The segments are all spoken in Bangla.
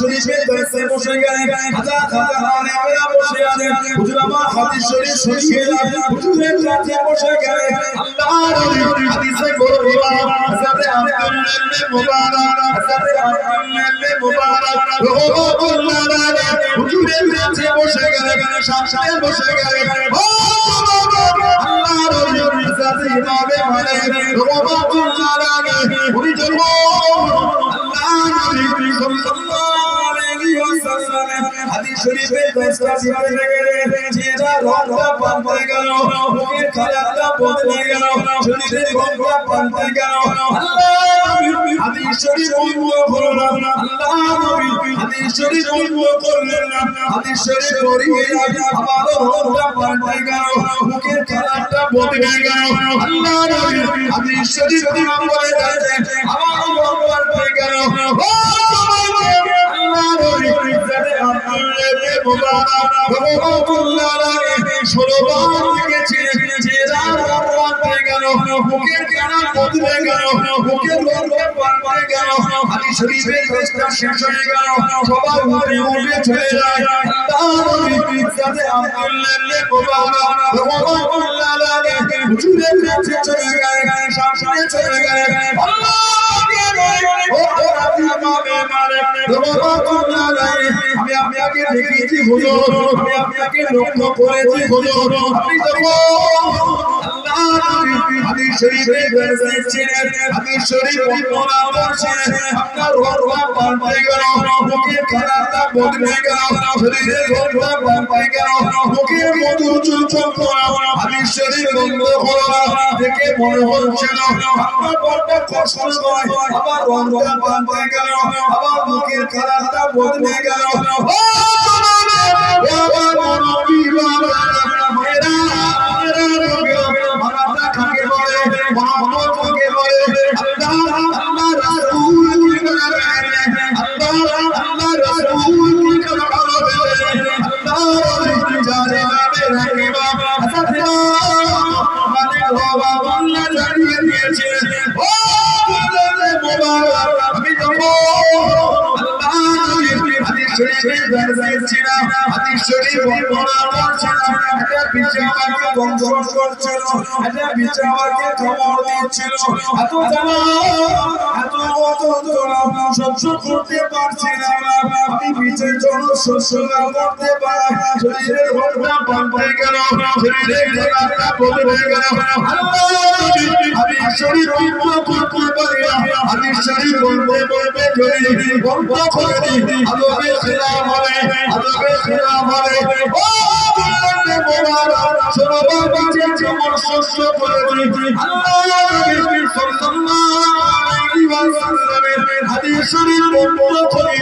শরীফে দরসে বসে গেলেন হাজার হাজার আলেমেরা বসে আছেন হুজুর আমার হাদিস শরীফ শুনিয়ে হুজুরের কাছে বসে গেলেন আল্লাহর নবী হাদিসে বললেন হযরত আব্দুল্লাহ ইবনে মুবারক হযরত আব্দুল্লাহ ইবনে মুবারক রাহমাতুল্লাহ হুজুরের কাছে বসে গেলেন সামনে বসে গেলেন ও আল্লাহর নবী হযরত ইমামে মালিক রাহমাতুল্লাহ উনি জন্ম আল্লাহর নবী সাল্লাল্লাহু আলাইহি ওয়াসাল্লাম হাদিস শরীফে দরসটা দিতে গেলেন চেহারা রংটা পাল্টে গেল মুখের কালারটা বদলে গেল শরীরের রংটা পাল্টে গেল আল্লাহর নবী হাদিস শরীফ বললেন আল্লাহর নবী হাদিস শরীফ করলেন না হাদিস শরীফ পড়িয়ে আবার রংটা পাল্টে গেল মুখের কালারটা বদলে গেল আল্লাহর নবী হাদিস শরীফ বলে যাচ্ছেন আবার রং পাল্টে গেল ও আল্লাহর নবী যাতে আব্দুল্লাহ মুবারক রাহমাতুল্লাহ আলাইহি 16 বার দেখেছিলেন চেহারা রং পাল্টে গেল মুখের কালার বদলে গেল মুখের রংটা পাল্টে গেল হাদিস শরীফের দরসটা শেষ হয়ে গেল সবাই উঠে চলে যায় আল্লাহর নবী যাতে আব্দুল্লাহ মুবারক রাহমাতুল্লাহ আলাইহি হুজুরের কাছে চলে গেলেন সামনে চলে গেলেন আমি আপনাকে দেখেছি হুজুর আমি আপনাকে লক্ষ্য করেছি হুজুর আপনি হাদিস শরীফে বলেছেন হাদিস শরীফ বর্ণনা করছেন আপনার রূপটা পাল্টে গেল মুখের কালারটা বদলে গেল শরীরের রূপটা পাল্টে গেল মুখের মধুর চুলচুল হাদিস শরীফ বন্ধ হলো দেখে মনে হচ্ছে না আপনার বড়টা কষ্ট হয় আবার রংটা পাল্টে গেল আবার মুখের কালারটা বদলে গেল ও বাবা নবী বাবা মেরা মারাটা কাকে বলে মোহাম্মদ কাকে বলে আল্লাহ রাসূল কি করে আল্লাহ রাসূল কি করে আল্লাহ জানে রাখে বাবা মানে বাবা আল্লাহ জানিয়ে দিয়েছে ও মোবারক আমি যাব হাদিস শরীফে দরজায় হাদিস শরীফ বর্ণনা করছেন এটা বিছানাকে বন্ধন করছিল এটা বিছানাকে খবর দিচ্ছিল এত জানা এত সহ্য করতে পারছি না আমি বিছের জন্য সহ্য করতে পারি শরীরের রংটা পাল্টে গেল শরীরের কালারটা বদলে গেল হাদিস শরীফ করতে পারি হাদিস শরীফ বলতে যদি বন্ধ করে দিই আদবে খিলাফ হবে ও মোবারক সবার কাছে যেমন শস্য করে দিই আল্লাহর নবী সাল্লাল্লাহু আলাইহি ওয়াসাল্লামের হাদিস শরীফ বন্ধ করে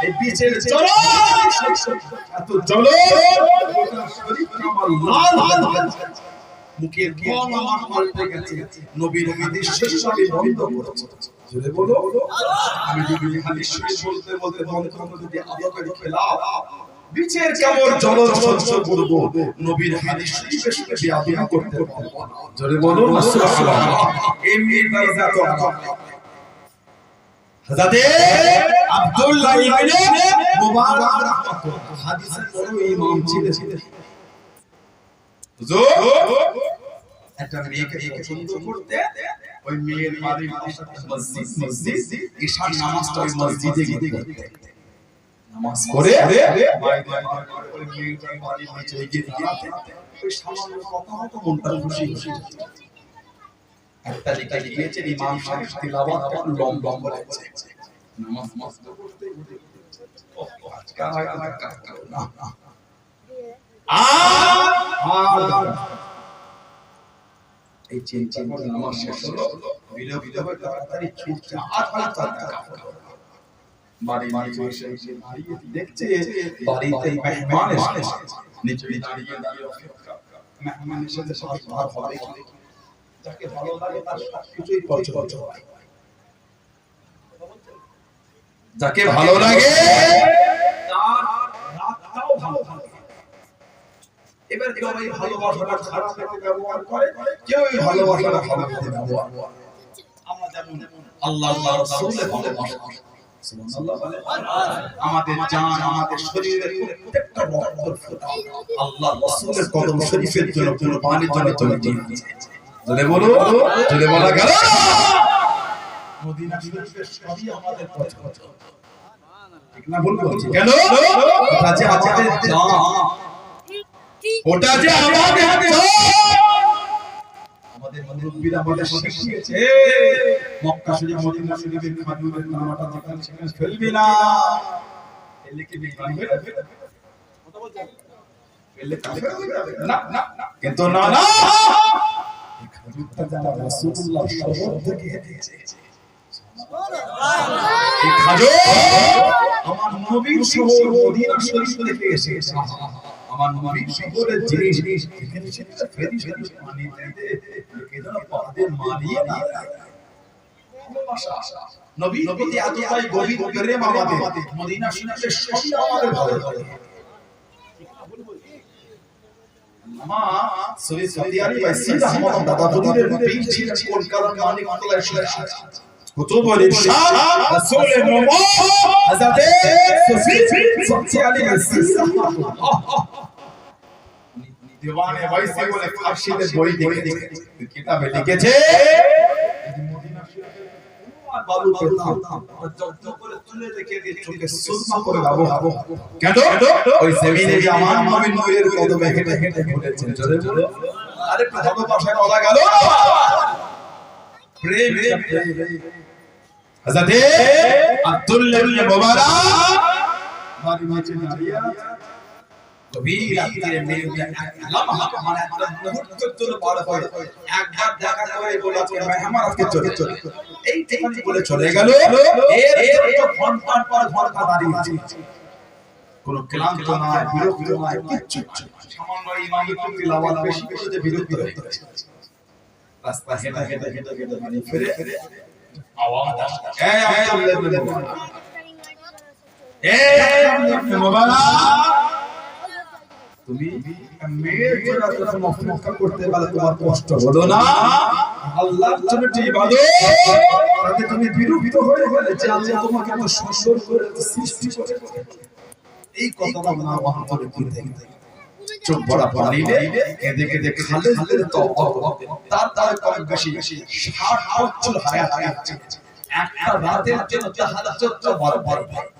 এই বিচের এত মুখের কোন আমার পাল্টে গেছে নবীর হাদিস শেষ আমি বন্ধ করেছি জোরে বলো আমি যদি হাদিস শেষ বলতে বলতে বন্ধ যদি আদবের খেলাফ বিচের কেমন জলজ সহ্য করব নবীর হাদিস শরীফের সাথে বিয়াদবি করতে পারবো না জোরে বলো সুবহানাল্লাহ এমনি দরজা তো হযরত আব্দুল্লাহ ইবনে মুবারক রাহমাতুল্লাহ হাদিসের বড় ইমাম ছিলেন হুজুর একটা মেয়েকে পছন্দ করতে ওই মেয়ের বাড়ির পাশে মসজিদ ঈশার নামাজটা ওই মসজিদে গিয়ে করতে নামাজ পড়ে ওই মেয়েটার বাড়ির নিচে গিয়ে দাঁড়াতে ওই সামান্য কথা মতো মনটা খুশি একটা লেখা লিখেছেন ইমাম সাহেব তিলাওয়াত একটু লম্বা করেছে নামাজ মস্ত করতে আজকাল না এই চিন্তা করে নামাজ শেষ হলো বিলম্ব হয়ে তাড়াতাড়ি ছুটছে বাড়ি এসে দাঁড়িয়ে দেখছে বাড়িতে মেহমান এসেছে নিচে দাঁড়িয়ে মেহমান এসে সব ভাব হবে যাকে ভালো লাগে তার কিছুই পছন্দ হয় যাকে ভালো লাগে তার রাতটাও ভালো লাগে এবার কেউ এই ভালোবাসাটা খারাপ পেতে ব্যবহার করে, কেউ এই ভালোবাসাটা ভালো পেতে ব্যবহার করে। আমরা যেমন আল্লাহ রাসূলের ভালোবাসা, সুবহানাল্লাহ বলে, আমাদের জান আমাদের শরীরের প্রত্যেকটা রক্তের ফোঁটা আল্লাহ রাসূলের কদম শরীফের জন্য কুরবানির জন্য চলে দিয়েছে। যদি বলো, যদি বলা গেল মদিনা শরীফের সবই আমাদের পছন্দ, ঠিক না? ভুল বলছি কেন? ওটা যে আমাদের জান, ওটা যে আমাদের জান। আমাদের মুরব্বিরা আমাদের শিখিয়েছে মক্কা শরীফ মদিনা শরীফের খাজুরের নামাটা যেখানে সেখানে ফেলবি না, ফেললে কি বিমান হয়ে যাবে? কথা বলতে হবে, ফেললে কাফের হয়ে যাবে না, না কিন্তু না না, এই খাজুরটা যারা রাসূলুল্লাহ শহর থেকে এনেছে, এই খাজুর আমার নবীর শহর মদিনা শরীফ থেকে এসেছে। আমার নবীর শহরের জিনিস এখানে সেটা ফেরি ফেরি পানি দিতে এজন্য পাদের মানিয়ে না ভালোবাসা। নবী নবীতে এতটাই গভীর প্রেম আমাদের, মদিনা শরীফের সবই আমাদের ভালো লাগে। মা সৈয়দ সাদি আলী ওয়াসিল আহমদ দাদা হুজুরের পীর ছিলেন কলকাতার মানিকতলায় শহরে। কুতুবুল ইরশাদ রাসূলের নবী হযরত সাদি আলী ওয়াসিল दीवाने वैसे बोले फारसी में বই लिखे किताबे लिखेছে মদিনা শরীফের আর বালু পেতাম জব্দ করে তুলে রেখে দিয়ে চোখে সুরমা করে গাবো কেন? ওই জমিনে যে আমার নবী নূরের কদমে হেঁটে হেঁটে ঘুরেছেন। জোরে বলো, আরে ভালোবাসা বলা গেল প্রেম হযরত আব্দুল্লাহ ইবনে মুবারক বাড়ি মাঝে দাঁড়িয়ে গভীর রাত্রিরে মেয়েটা লম্হা মানে একটা মুহূর্ত চলে পার হয়, একবার দেখা করে বলে আজকে মেহমান আজকে চলে চলে এই ঠিকানা বলে চলে গেল। এর তো ঘন্টার পর ঘন্টা দাঁড়িয়ে আছে, কোনো ক্লান্ত না, বিরক্ত না, কিচ্ছু সামান্য ইমামি তিলাওয়াত বেশি করে যে বিরক্ত হয়ে গেছে। রাস্তা হেঁটে হেঁটে হেঁটে হেঁটে মানে ফিরে আওয়াজ আসছে, এই আব্দুল্লাহ ইবনে মুবারক, এই আব্দুল্লাহ ইবনে মুবারক, তুমি মেয়ের জন্য যখন অপেক্ষা করতে পারলে তোমার কষ্ট হলো না? আল্লাহর জন্য যে ইবাদত তাতে তুমি বিরক্ত হয়ে গেলে যে আল্লাহ তোমাকে এত সুন্দর করে সৃষ্টি করেছে, এই কথাটা না অন্তরে ঘুরতে চোখ ভরা পানি কেঁদে কেঁদে খালে খালে তওবা তার কম বেশি 60 বছর হায়াত আছে, একটা রাতের জন্য তাহাজ্জুদটা বারবার পড়ে।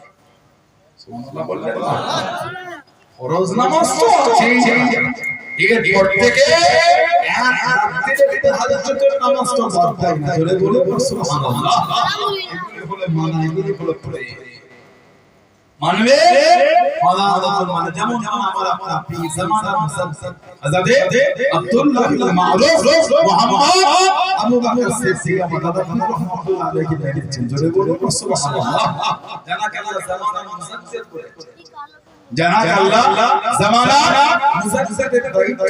সুবহানাল্লাহ বললেন না? ফরজ নামাজ তো আছে, এর পর থেকে এক রাতে তাহাজ্জুদের নামাজটা বাদ দেয় না। জোরে বলে সুবহানাল্লাহ। এগুলো হলো মানা, এগুলো হলো পড়ে মানবে আলাদা মানে যেমন আমার আপনার পীর জামানা মুসাদ্দাদ হযরত আব্দুল্লাহ ইবনে মারুফ মুহাম্মদ আবু বকর সিদ্দিক আমাদের রাহমাতুল্লাহ আলাইহি লিখেছেন। জোরে বলে সুবহানাল্লাহ। জানা আল্লাহ জামানা মুসাদ্দাদ করেছে, জানা আল্লাহ জামানা মুসাদ্দাদের দায়িত্ব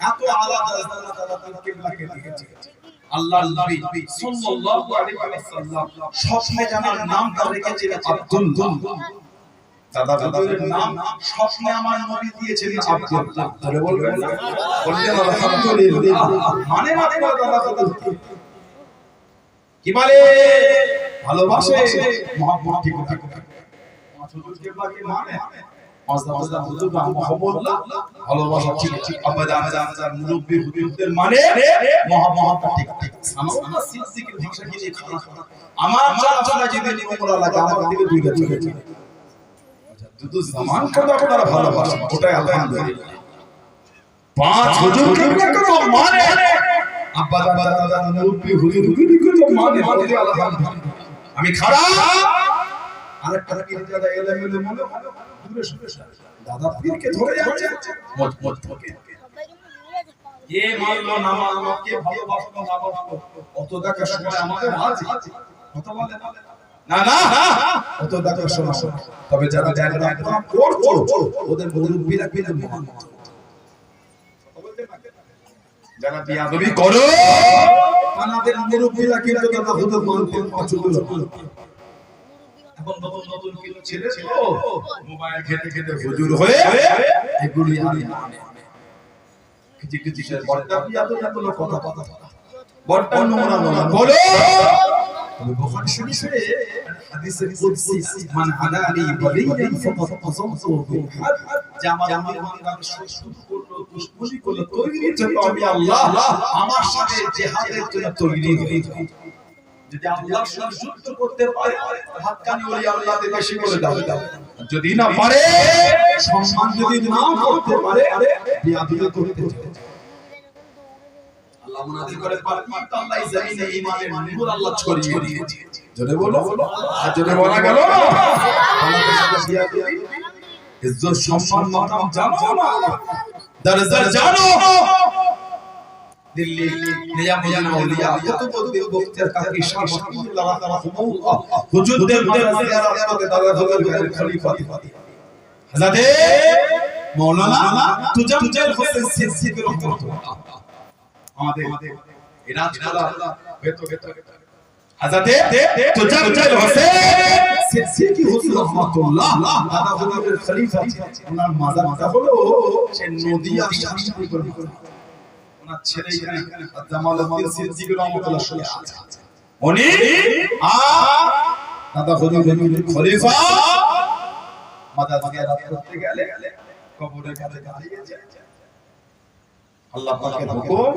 এত আলাদা আল্লাহ তাআলা কিবলাকে দিয়েছে। আল্লাহর নবী সাল্লাল্লাহু আলাইহি ওয়াসাল্লাম স্বপ্নে জানার নামটা রেখেছিলেন আব্দুল্লাহ। দাদা হুজুরের নাম স্বপ্নে আমার নবী দিয়েছেন আব্দুল্লাহ। তাহলে বলবেন না, বললেন আলহামদুলিল্লাহ। মানে মানে দাদা হুজুর কি বলে ভালোবাসে মোহাম্মদ, ঠিক ঠিক হুজুর কিবলাকে মানে মাযদা হুজুর মুহাম্মদুল্লাহ ভালোবাসা, ঠিক ঠিক আব্বাজান জান মুরব্বি হুজুরদের মানে মোহাম্মদ, ঠিক ঠিক সামাউল্লাহ সিদ্দিকের ভাষা কি খারাপ আমার চাচা যদি উমরা লাগে আমার থেকে দুইটা চলে যায় দুটো জামান কত আপনারা ভালোবাসেন, ওটাই আলহামদুলিল্লাহ। পাঁচ হুজুর কিবলাকে তো মানে আব্বাজান মুরব্বি হুজুরকে তো মানে, ওটাই আলহামদুলিল্লাহ। আমি খারাপ আরেকটা পীর দাদা এলেমেলে মনে দূরে সরে দাদা পীরকে ধরে যাচ্ছে মত মত থেকে কে মানলো না মানলো, কে ভালোবাসলো না ভালোবাসলো, অত দেখার সময় আমাদের আছে? কথা বলে না না অত দেখার সময়। তবে যারা যারা করছো ওদের মুরব্বিরা কিন্তু মুহাম্মদ, যারা বিয়াদবি করো তাদের মুরব্বিরা কিন্তু দাদা হুজুর মানতে পছন্দ করে। এখন নতুন নতুন কিছু ছেলে তো মোবাইল খেতে খেতে হুজুর হয়ে এগুলি আর মানে জিজ্ঞেস বড়টা কি এত কথা বড়টা নোংরা বলো বুখারী শরীফে হাদিসে কুদসি মান আলালি ওয়ালিয়ান ফাকাদ আযামতুহু বিল হাদ যে আমার বান্দাকে শুধু করলো দুশমনী করলো তৈরি জন্য আমি আল্লাহ আমার সাথে জিহাদের জন্য তৈরি হই যদি আল্লাহর সাথে যুদ্ধ করতে পারে হাক্কানি ওলি আল্লাহকে বেশি করে দাও যদি না পারে সম্মান যদি না করতে পারে বিয়াদবি করতে আল্লাহ মুনাদি করে পারতি আল্লাহ জমিনে ঈমানের নূর আল্লাহ ছড়িয়ে দিয়েছে জোরে বলো আর জোরে বলা গেল না আমাদের সাথে বিয়াদবি ইজ্জত সম্মান মাকাম জানো না দরজা জানো দিল্লি নিজামুদ্দিন আউলিয়া কুতুবউদ্দিন বখতিয়ার কাকি শাহ শফিউল্লাহ রাহমাহুল্লাহ হুজুরদের মাঝে জিয়ারত করতে দাওয়াত খলিফা হযরত মাওলানা তুজামজাল হোসেন সিদ্দিকী রাহমাতুল্লাহ আমাদের ইরাজ করা হযরত তুজামজাল হোসেন সিদ্দিকী রাহমাতুল্লাহ দাদা হুজুরের খলিফা ওনার মাজারটা হলো সেই নদিয়া শাহপুর ওনার ছেলে এখানে জামালউদ্দিন সিদ্দিকী রাহমাতুল্লাহ শুনে আছে উনি দাদা হুজুরের খলিফা মাজার জিয়ারত করতে গেলে কবরের কাছে দাঁড়িয়েছে আল্লাহ পাকের হুকুম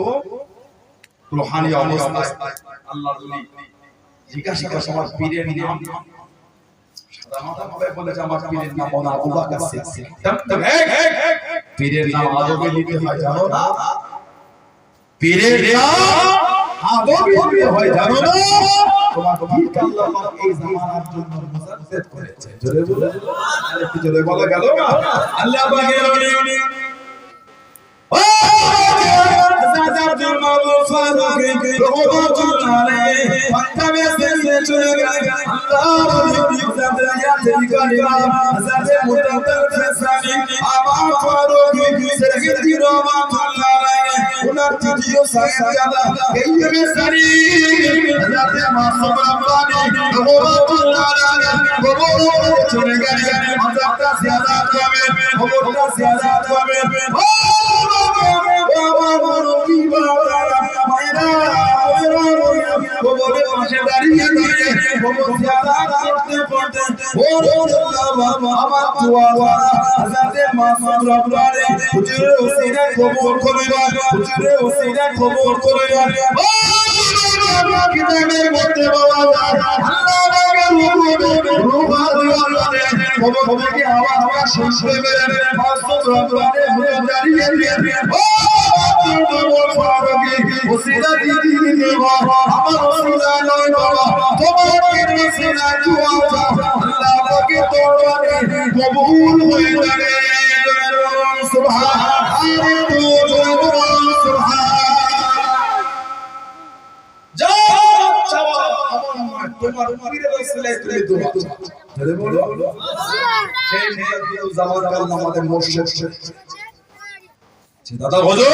রূহানি অবস্থায় আল্লাহর ওলি জিজ্ঞাসা করে আমার পীরের নাম সাদা মাথা ভাবে বলেছে আমার পীরের নাম আবু বকর সিদ্দিক পীরের নাম আদবে নিতে হয় জানো না পীরের নাম আদবে নিতে হয় জানো না তোমার পীর আল্লাহ পাক এই জামানার জন্য মুজাদ্দিদ করেছে জোরে বলে একটু জোরে বলা গেল না আল্লাহ পাকের ওলি আমাদের মুর্শিদ দাদা হুজুর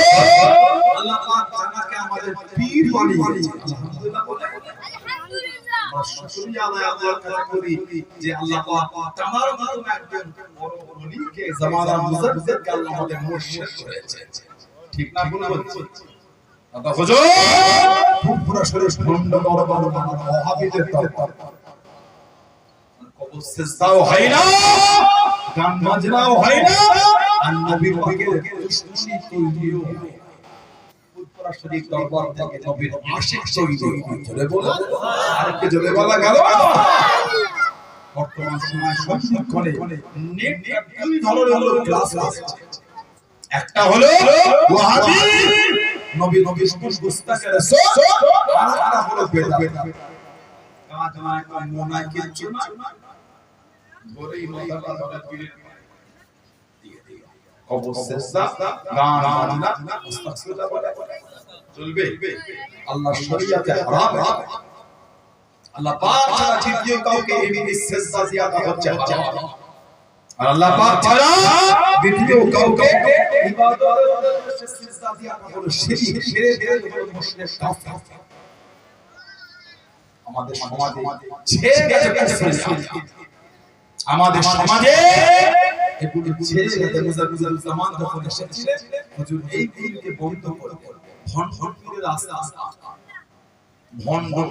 আল্লাহ পাক জানাকে আমাদের পীর বানিয়েছে আলহামদুলিল্লাহ বলে আলহামদুলিল্লাহ শুকরিয়া আল্লাহর কাছে করি যে আল্লাহ পাক তামার মাধ্যমে একজন বড় ওলিকে জামানার মুজাদ্দিদকে আল্লাহ আমাদের মুর্শিদ করেছে ঠিক না ভুল বলছি দাদা হুজুর পুরো শরীর ভণ্ড দরবার বানানো ওহাবিদের দরবার কবর সিজদাও হয় না গান বাজনাও হয় না আর নবীর দিকে দুশমনী তৈরিও হয় পুরা শরীর দরবার থেকে নবীর আশিক তৈরি চলে বলে আর কি জলে বলা গেল বর্তমান সময় সংক্ষণে নেট দুই ধরনের ক্লাস আছে একটা হলো ওয়াহাবি নবী গুস্তাখে রাসূল আর একটা হলো বেদাত কাজ নয় কোন মোনায় কিছু না বড়ই মাথাটা ধরে পীরের দিয়ে দিয়ে কবর সিজদা গান বাজনা মুস্তাকসিরতা বলে চলবে আল্লাহ শরীয়তে হারাম আল্লাহ পাক ছাড়া দ্বিতীয় কাউকে এই সিজদা জিয়াদা হচ্ছে হারাম আর আল্লাহ পাক ছাড়া দ্বিতীয় কাউকে ইবাদতের সিজদা জিয়াদা হলো শিরক শিরক হলো মুশরিক কাফির আমাদের সমাজে ছেয়ে গেছে আমাদের সমাজে এগুলো ছেড়ে মুজাফফর জামান যখন এসেছিলেন হুজুর এই দিনকে বন্ধ করে ভন ভন করে রাস্তা ভন ভন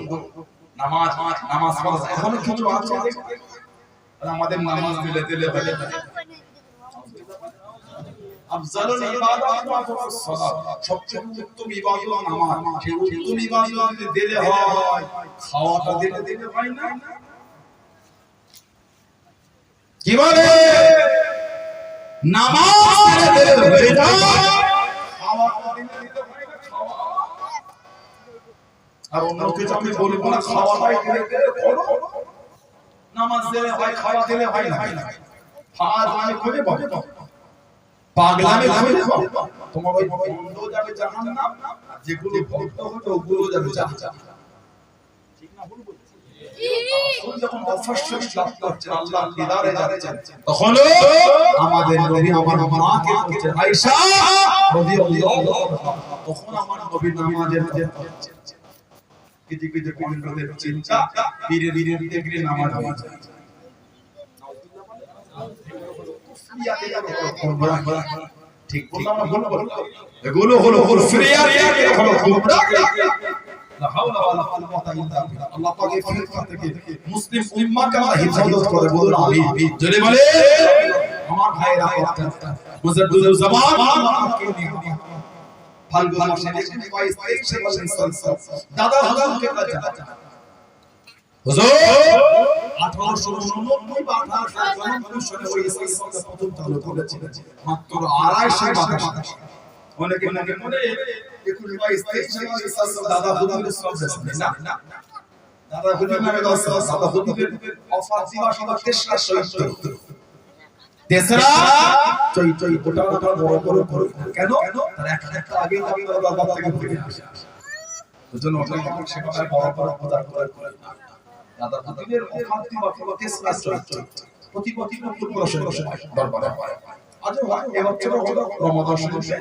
নামাজ পড়া এখনো কিছু আছে আর আমাদের নামাজ দিলে ভালো আফজালুল ইবাদাত ওয়া আফদালুস সালাত সবচেয়ে উত্তম ইবাদত নামাজ সেই উত্তম ইবাদত যদি দিলে হয় খাওয়াটা দিলে হয় না কি বলে নামাজ দিলে হয়ে যায় খাওয়াটা দিলে হয় না খাওয়া আর অন্য কিছু আমি বলবো না খাওয়াটাই দিলে করো নামাজ দিলে হয় খাওয়া দিলে হয় না ফাজ মানে করে বলে পাগলামে খুঁজে পাও তোমার ওই বন্ধ যাবে জাহান্নাম আর যেগুলো ভক্ত হবে ওগুলো যাবে জাহান্নাম ঠিক না ভুল বলছি ঠিক যখন অফসর লাভ করছে আল্লাহর দিদারে যাচ্ছেন তখন আমাদের নবী আমার মাকে বলছে আয়েশা রাদিয়াল্লাহু তখন আমার নবী নামাজের কিছু কিছু পণ্ডিতদের চিন্তা পীরের দিকে নামাজ হয়ে যায় ঠিক বললাম না বলবো এগুলো হলো কুফরিয়াত হলো গুমরা লা হাওলা ওয়ালা কুওয়াতা ইল্লা বিল্লাহ আল্লাহ পাকের ফিতনা থেকে মুসলিম উম্মাহকে আল্লাহ হিফাজত করে বলুন আমিন জোরে বলে আমার ভাইরা মুজাদ্দিদুল জামান আমাকে নিয়ে ফাল্গুন মাসে 22 বলেন সলসল দাদা হুজুরকে কাছে হুজুর 1899 বা 1899 সালে ওই ইসলামকে প্রথম চালু করেছিলেন মাত্র 250 বাতাস অনেকে মনে 22 সালে ইসলাম দাদা হুজুরের সব না দাদা হুজুর নামে দাদা হুজুরের অফার দিবা সবার তেসরা শহীদ তেসরা চই ওটা বড় করে কেন তার একটা আগে বাবা থেকে ঘুরে আসে ওজন্য ওটা সেটা বড় প্রচার করে দাদা হুজুরের অফার দিবা সবার তেসরা শহীদ প্রতিপতি সময় দরবারে আজ এবছর রমাদান শরীফে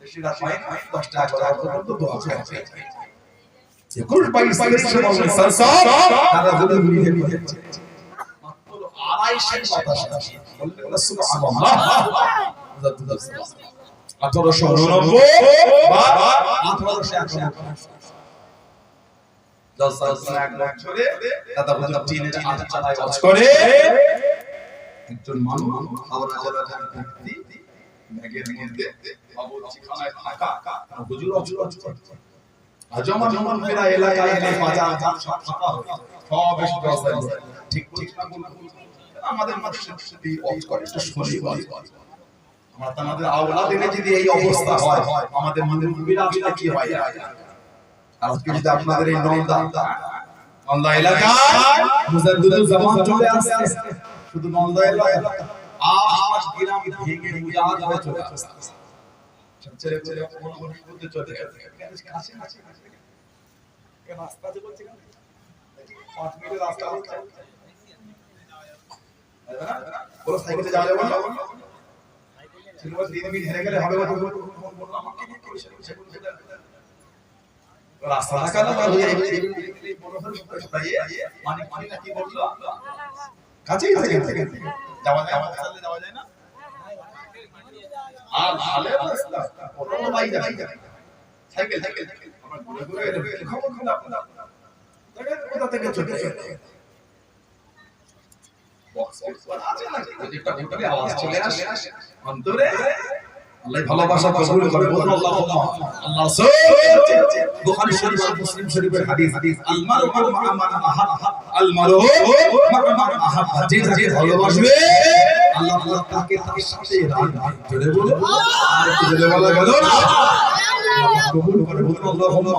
বেশিরা পায় 10 টাকা পর্যন্ত দোয়া করে 22 সালসাল দাদা হুজুর নিয়ে নিয়েছে মাত্র 250 বাতাস বললেন সুবহানাল্লাহ 1899 বা 1891 10 সাল এক বছরে দাদা হুজুর চীনে চালায় কাজ করে একজন মানুষ হাওড়া জেলার ব্যক্তি ব্যাগের মধ্যে বাবুর্চিখানায় থাকা হুজুর অজুর করতে আজ আমার মেরা এলাকায় এলে বাজার সব ফাঁকা হয় সব এসে রাস্তায় ঠিক না আমাদের মানুষের সাথে অফ করে একটু শুনি বলি আমরা আমাদের আওলাদ এনে যদি এই অবস্থা হয় আমাদের মুমিনরা আসলে কি হয় আজকে যদি আপনাদের এই নন্দা এলাকায় মুজাদ্দিদুল জামান চলে আসে শুধু নন্দা এলাকায় আশ গ্রাম ভেঙে উজাড় হয়ে চলে আসে ছেলে কোন করতে চলে কাছে কেন রাস্তাতে বলছে কেন 5 মিনিটের রাস্তা হচ্ছে বলো সাইকেলে যাওয়া যাবে না ছেলে বলে 3 মিনিট হেরে গেলে হবে না ফোন করলাম আমাকে কি করে সেটা রাস্তা কাটা হয়ে যাবে এই বড় হয়ে মানে কি বললো কাছেই থেকে যাওয়া যায় না আর ভালো রাস্তা বড় ভাই যায় সাইকেল আমরা ঘুরে খবর দিলাম আপনারা দেখেন কোথা থেকে চলে বক্স আছে না যেটা ঘুরে আওয়াজ চলে আসে অন্তরে আল্লাহ ভালোবাসা কবুল করে বলুন আল্লাহুম্মা আল্লাহ রাসূল বুখারী শরীফ আর মুসলিম শরীফের হাদিস আল মারু মা মান আহাব আল মারু মা মান আহাব যে ভালোবাসবে আল্লাহ তাকে তার সাথে রাখবে জোরে বলো আর একটু জোরে বলা গেল না কবুল করে বলুন আল্লাহুম্মা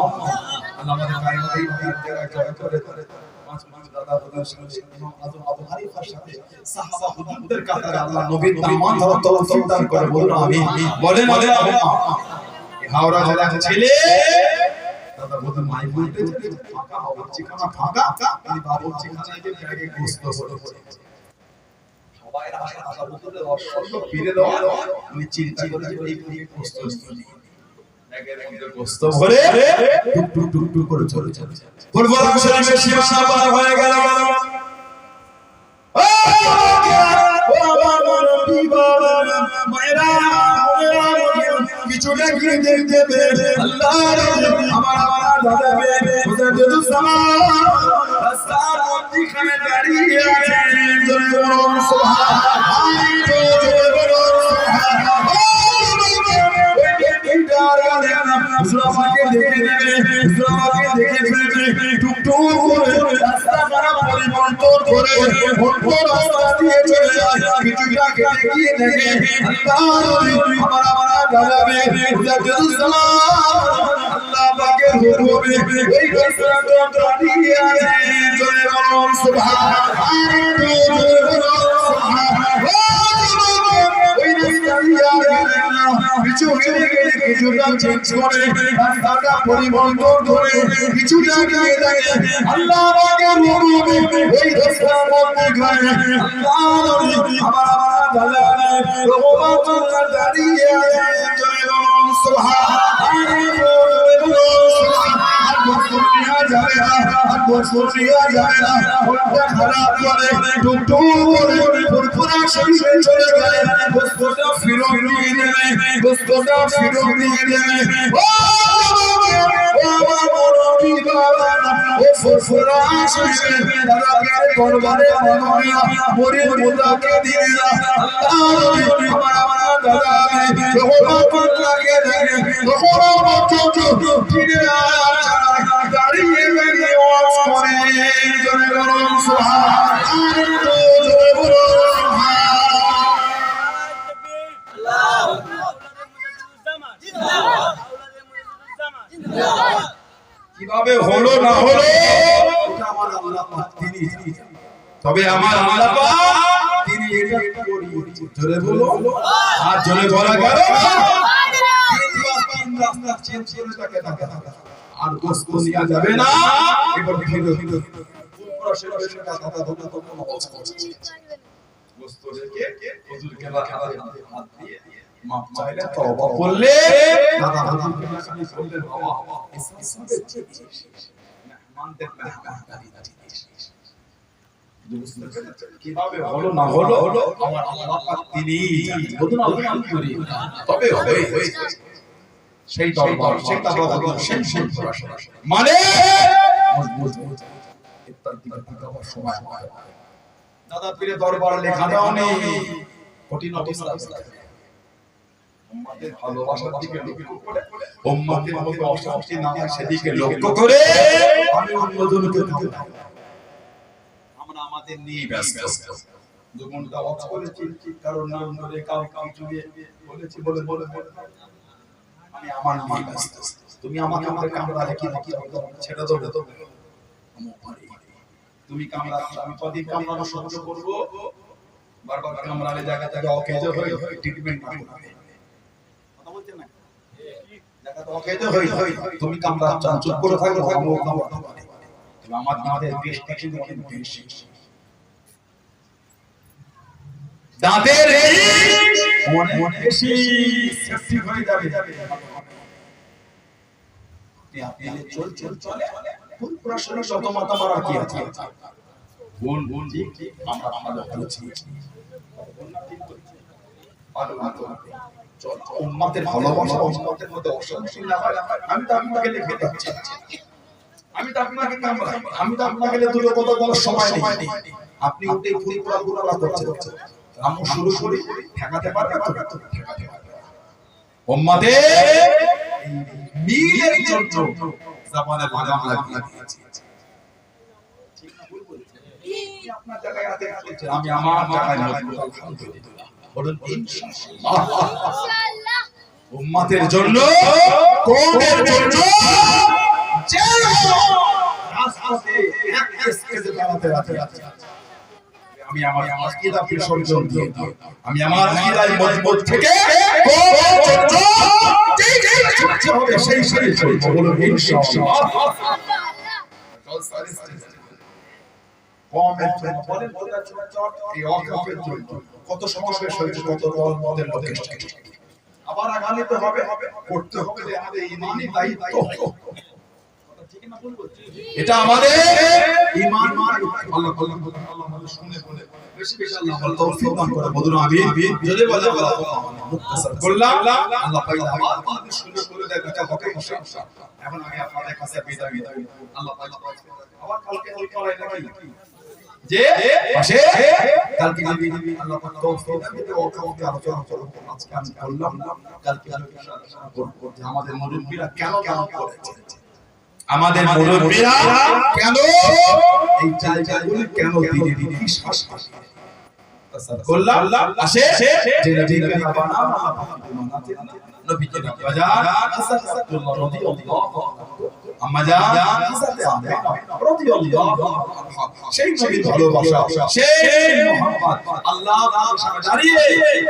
আল্লাহ আমাদের কায়নাত এই জায়গায় করে পাঁচ দাদা হুজুর ইমাম আযম আবু হানিফার সাথে সাহাবা হুজুরদের কাতারে আল্লাহ নবীর দামান ধরে তওফিক দান করে বলুন আমিন বলেন এই হাওড়া জেলার ছেলে দাদা হুজুর মাই বলতে ফাঁকা বাবুর্চিখানা ফাঁকা এই বাবুর্চিখানায় যে জায়গায় গোশত হলো সবাই আসে দাদা হুজুরের অসংখ্য ফিরে দেওয়া উনি চিন্তা করে যে এই গোশত গোশত ভরে টুক করে চলে ফুরফুরা শরীফের সীমানা পার হয়ে গেল ও দেখিয়ে দেবে আল্লাহ আমার দাদা হুজুর সালাম রাস্তার মধ্যখানে দাঁড়িয়ে আছেন জোরে বলুন সুবহানাল্লাহ আমাকে দেখে নেবে আমাকে দেখে ফেলবে টুকটুক করে রাস্তা খারাপ পরিবর্তন করে অন্য রাস্তা দিয়ে চলে যায় কিছুটা কেটে গিয়ে দেখে আমার দাঁড়াবে আল্লাহ পাকের হুকুমে ওই রাস্তাটা দাঁড়িয়ে আছে জোরে বলুন সুবহানাল্লাহ কিছুটা চেঞ্জ করে রাস্তাটা পরিবর্তন করে কিছুটা গিয়ে দেখে আল্লাহ পাকের হুকুমে ওই রাস্তার মধ্যে ঘরে আল্লাহ আমার দালালে রহমাতুল্লাহ দাঁড়িয়ে আছে জয় বলুন সুবহানাল্লাহ যাবে না যাবে না খারাপ করে টুকটুক করে পুরপুরা শরীরে চলে গেলে গোস্তটা ফিরত দিয়ে দেবে গোস্তটা ফিরত দিয়ে দেবে ও আমার মুরব্বি বাবা ও ফুরফুরা শরীরে দাদা পেরে দরবারে মনোয়া মরির মুদাকে দিয়ে আল্লাহ আমার দাদা রহমত লাগে রহমত ফিরে দাঁড়িয়ে দাঁড়িয়ে ওয়াজ করে জোরে বলুন সুবহানাল্লাহ জোরে বলুন কিভাবে হলো না হলো এটা আমার আল্লাহ পাক তিনি তবে আমার আল্লাহ পাক তিনি এটা করিয়েছেন জোরে বলো আর জোরে বলা গেল তিন রাস্তা চেঞ্জ করে তাকে আর গোস্ত নিয়ে যাবে না এবার ভিড় পুরো শেষে দাদা দাদা তো কোনো কাজ করছে গোস্ত রেখে হুজুরকে হাত দিয়ে মাপ চাইলে তওবা করলে দাদা হুজুরকে খালি বললেন বাবা ইসলামের মেহমানদের মেহমানদারি কিভাবে হলো না হলো আমার আল্লাহ পাক তিনি বলুন আলহামদুলিল্লাহ তবে হবে সেই দরবার সেই তাবাদুল সেই পড়াশোনা মানে মজবুত ইত্তার দিকে তাকাবার সময় হয় দাদা পীরের দরবার লেখাটাও নেই কঠিন অবস্থা উম্মতের ভালোবাসার দিকে লক্ষ্য করে উম্মতের মধ্যে অশান্তি না হয় সেদিকে লক্ষ্য করে আমি অন্যজনকে আমরা আমাদের নিয়ে ব্যস্ত যখন দাওয়াত করেছি কারণ নাম ধরে কাউকে কিছু বলেছি বলে আমি আমার নিয়ে ব্যস্ত তুমি আমাকে আমাদের কামরা রেখে ছেড়ে দেবে তো তুমি কামরা আমি কদিন কামড়ানো সহ্য করব বারবার কামড়ালে জায়গা জায়গা অকেজ হয়ে ট্রিটমেন্ট করবে কথা বলছেন না জায়গা তো অকেজ হয়ে তুমি কামড়া চুপ করে থাকো আমও কামড়াতে পারে তবে আমাদের দেশ থেকে দেখেন বেশি দাঁতের অনেক বেশি সেফটি হয়ে যাবে আপনি চলে কোন প্রশ্ন শত মাথা মারা কি আছে ভুল ঠিক আমরা ভালো বলছি উম্মতের ভালোবাসা উম্মতের মধ্যে অশান্তি না হয় আমি তো আপনাকে লিখে দিচ্ছি আমি তো আপনাকে আমি তো আপনাকে দুটো কথা বলার সময় নেই আপনি উঠে ফুল পুরা করছেন আমি শুরু করি ঠেকাতে পারবে তো ঠেকাতে পারবে উম্মতের মিলের জন্য জামানে লাগাম লাগিয়ে দিয়েছি ঠিক না ভুল বলেছি আপনার জায়গায় আতে আছে আমি আমার জায়গায় মজবুত আলহামদুলিল্লাহ বলুন ইনশাআল্লাহ উম্মতের জন্য কওমের জন্য যে রাস্তাতে এক স্কেজে দাঁড়াতে আছে আমি আমার আকীদা বিসর্জন দিয়ে আমি আমার আকীদায় মজবুত থেকে কওমের জন্য যে হবে সেই চলবে বলুন ইনশাআল্লাহ কওমের জন্য বলেন এই ওয়াকফের জন্য কত সমাবেশ হয়েছে কত দলের লোক এসেছে আবার আগামীতে হবে করতে হবে যে আমাদের ঈমানি দায়িত্ব এটা আমাদের ঈমান। আল্লাহ আমাদের শুনে বলে বেশি বেশি আল্লাহ তৌফিক দান করে। বদর আমিন। যদি বলে আল্লাহ মুক্তাসার করলাম, আল্লাহ পাইলা আমাদের শুনে করে দেয় এটা হবে ইনশাআল্লাহ। এখন আমি আপনাদের কাছে বিদায় নিই। আল্লাহ পাইলা আবার কালকে করাই নাকি যে পাশে কালকে যদি আল্লাহ পাক তৌফিক দেন যে ওকে আলোচনা করব। আজকে আমি বললাম কালকে আলোচনা করব যে আমাদের মুরব্বিরা কেন করেছে, আমাদের মুরব্বিরা কেন এই জায়গাগুলি কেন দিনে কি শাসন করলাম আসে যে নবীকে না বানানো বানাতে নবীকে না বাজার হযরত আব্দুল্লাহ রাদিয়াল্লাহু আম্মা জান হযরত আমিনা রাদিয়াল্লাহু আনহা সেই নবীর ভালোবাসা সেই মোহাম্মদ আল্লাহ তাআলার সামনে দাঁড়িয়ে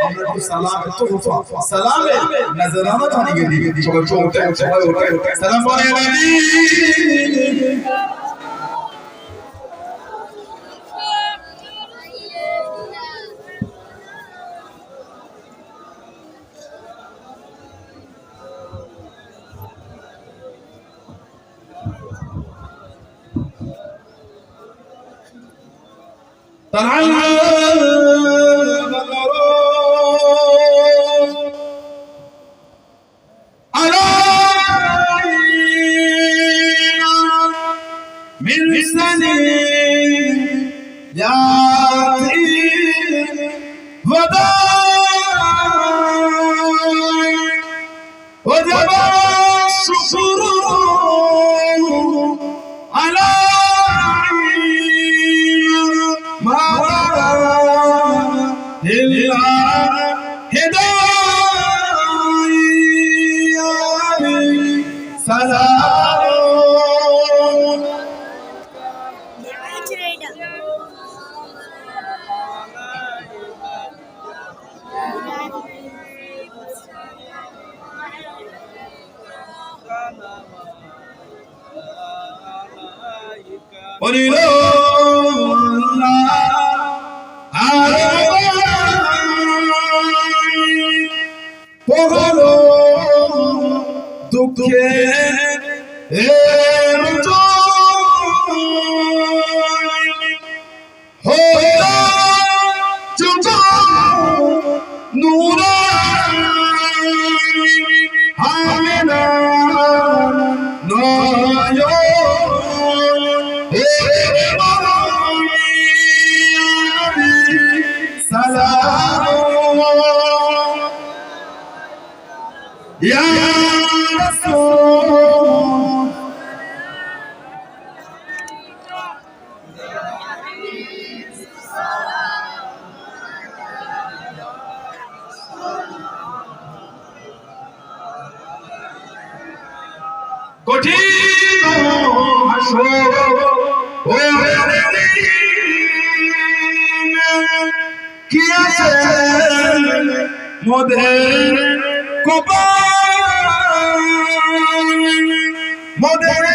আমরা কি সালামের তোহফা সালামের নজরানা জানিয়ে দিই। সবাই ওঠে সালাম বলে নবী طلع البدر علينا من ثنيات الوداع وجب الشكر على দুঃখে কঠিন হাসর কি আছে মোদের মোদের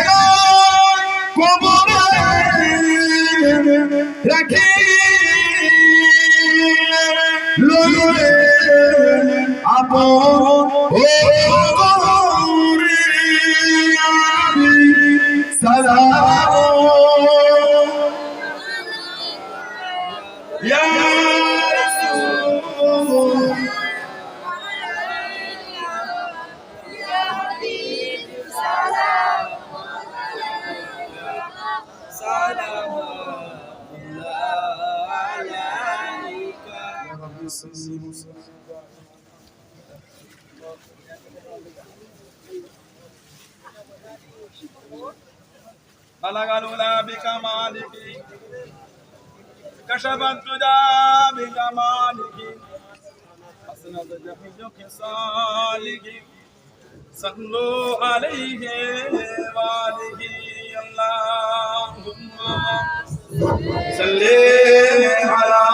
কবরে রাখি লইলে আপন সালাম ইয়া রাসূল ইয়া হাবিব সালাম সালাম আলাইকা ইয়া রাব্বি সাল্লি بلغ العلا بكماله كشف الدجى بجماله حسنت جميع خصاله صلوا عليه وآله اللهم صل على